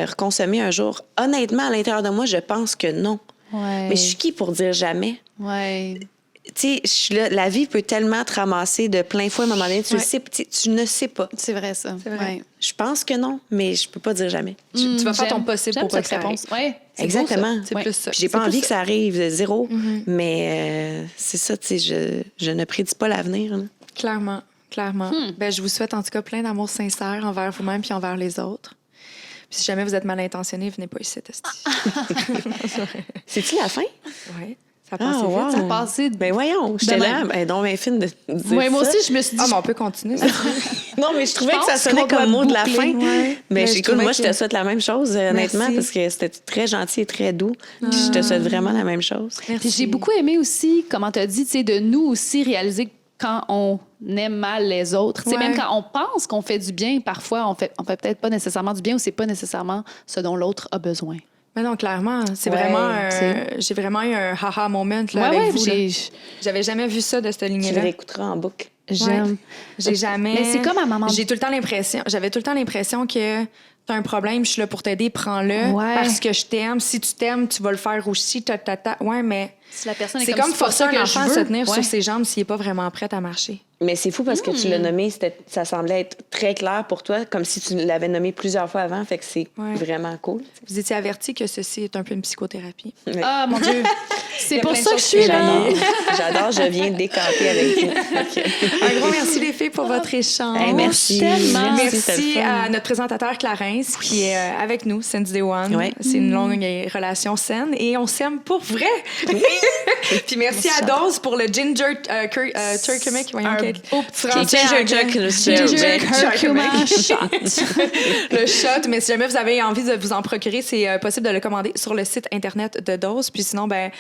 reconsommer un jour? Honnêtement, à l'intérieur de moi, je pense que non. Ouais. Mais je suis qui pour dire jamais? Ouais. Tu sais, je suis là, la vie peut tellement te ramasser de plein fouet à un moment donné. Tu le sais, tu ne sais pas. C'est vrai, ça. C'est vrai. Ouais. Je pense que non, mais je peux pas dire jamais. Tu vas faire ton possible j'aime pour pas cette que ça réponse. arrive. Ouais. C'est Exactement. beau, ça. C'est Ouais. plus ça. Puis j'ai pas C'est envie plus que ça arrive de zéro, mais c'est ça, tu sais, je ne prédis pas l'avenir. Là. Clairement. Ben, je vous souhaite en tout cas plein d'amour sincère envers vous-même puis envers les autres. Puis si jamais vous êtes mal intentionné, venez pas ici, tester. C'est-tu la fin? Ouais. Ça a passé Ah, wow. vite. Ça a passé Ben voyons, j'étais là, même. ben donc bien fine de dire Ouais, moi ça. aussi, je me suis dit. Ah, mais on peut continuer. Non, mais je trouvais Je que ça pense sonnait qu'on doit comme mot de la boucler. fin. Ouais. Mais je écoute, trouvais moi, je que- te souhaite la même chose, honnêtement, Merci. parce que c'était très gentil et très doux. Puis je te souhaite vraiment la même chose. Puis j'ai beaucoup aimé aussi, comment tu as dit, tu sais, de nous aussi réaliser quand on aime mal les autres. Tu sais, Ouais. même quand on pense qu'on fait du bien, parfois, on fait peut-être pas nécessairement du bien ou c'est pas nécessairement ce dont l'autre a besoin. Mais non, clairement, c'est Ouais, vraiment t'sais. j'ai vraiment eu un haha moment là, Ouais, avec ouais, vous. là. j'ai- J'avais jamais vu ça de cette Tu le lignée-là. réécouteras en boucle. j'aime. J'ai jamais. Mais c'est comme à maman. J'avais tout le temps l'impression que t'as un problème, je suis là pour t'aider, prends-le. Ouais. Parce que je t'aime. Si tu t'aimes, tu vas le faire aussi. Ouais, mais Si la personne est c'est comme comme c'est pas forcer ça un que enfant je à se veux. tenir Ouais. sur ses jambes s'il est pas vraiment prêt à marcher. Mais c'est fou parce que tu l'as nommé, ça semblait être très clair pour toi, comme si tu l'avais nommé plusieurs fois avant. Fait que c'est Ouais. vraiment cool. Vous étiez averti que ceci est un peu une psychothérapie. Ouais. Ah, mon Dieu. C'est y a pour plein de ça que je choses suis que là. J'adore, je viens décanter avec vous. Ok. Un gros merci les filles pour votre échange. Hey, merci. tellement. Merci c'était le fun. à notre présentateur Clarence qui est avec nous since day one. Ouais. C'est une longue relation saine et on s'aime pour vrai. Puis merci à Dose pour le ginger turkey voyons Un quel- beau petit français, Ginger anglais. Ginger curcuma shot. Le shot. Mais si jamais vous avez envie de vous en procurer, c'est possible de le commander sur le site internet de Dose. Puis sinon, ben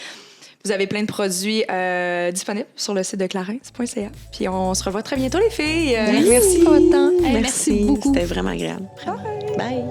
vous avez plein de produits disponibles sur le site de clarence.ca. Puis on se revoit très bientôt les filles. Merci pour votre temps. Hey, merci beaucoup. C'était vraiment agréable. Bye.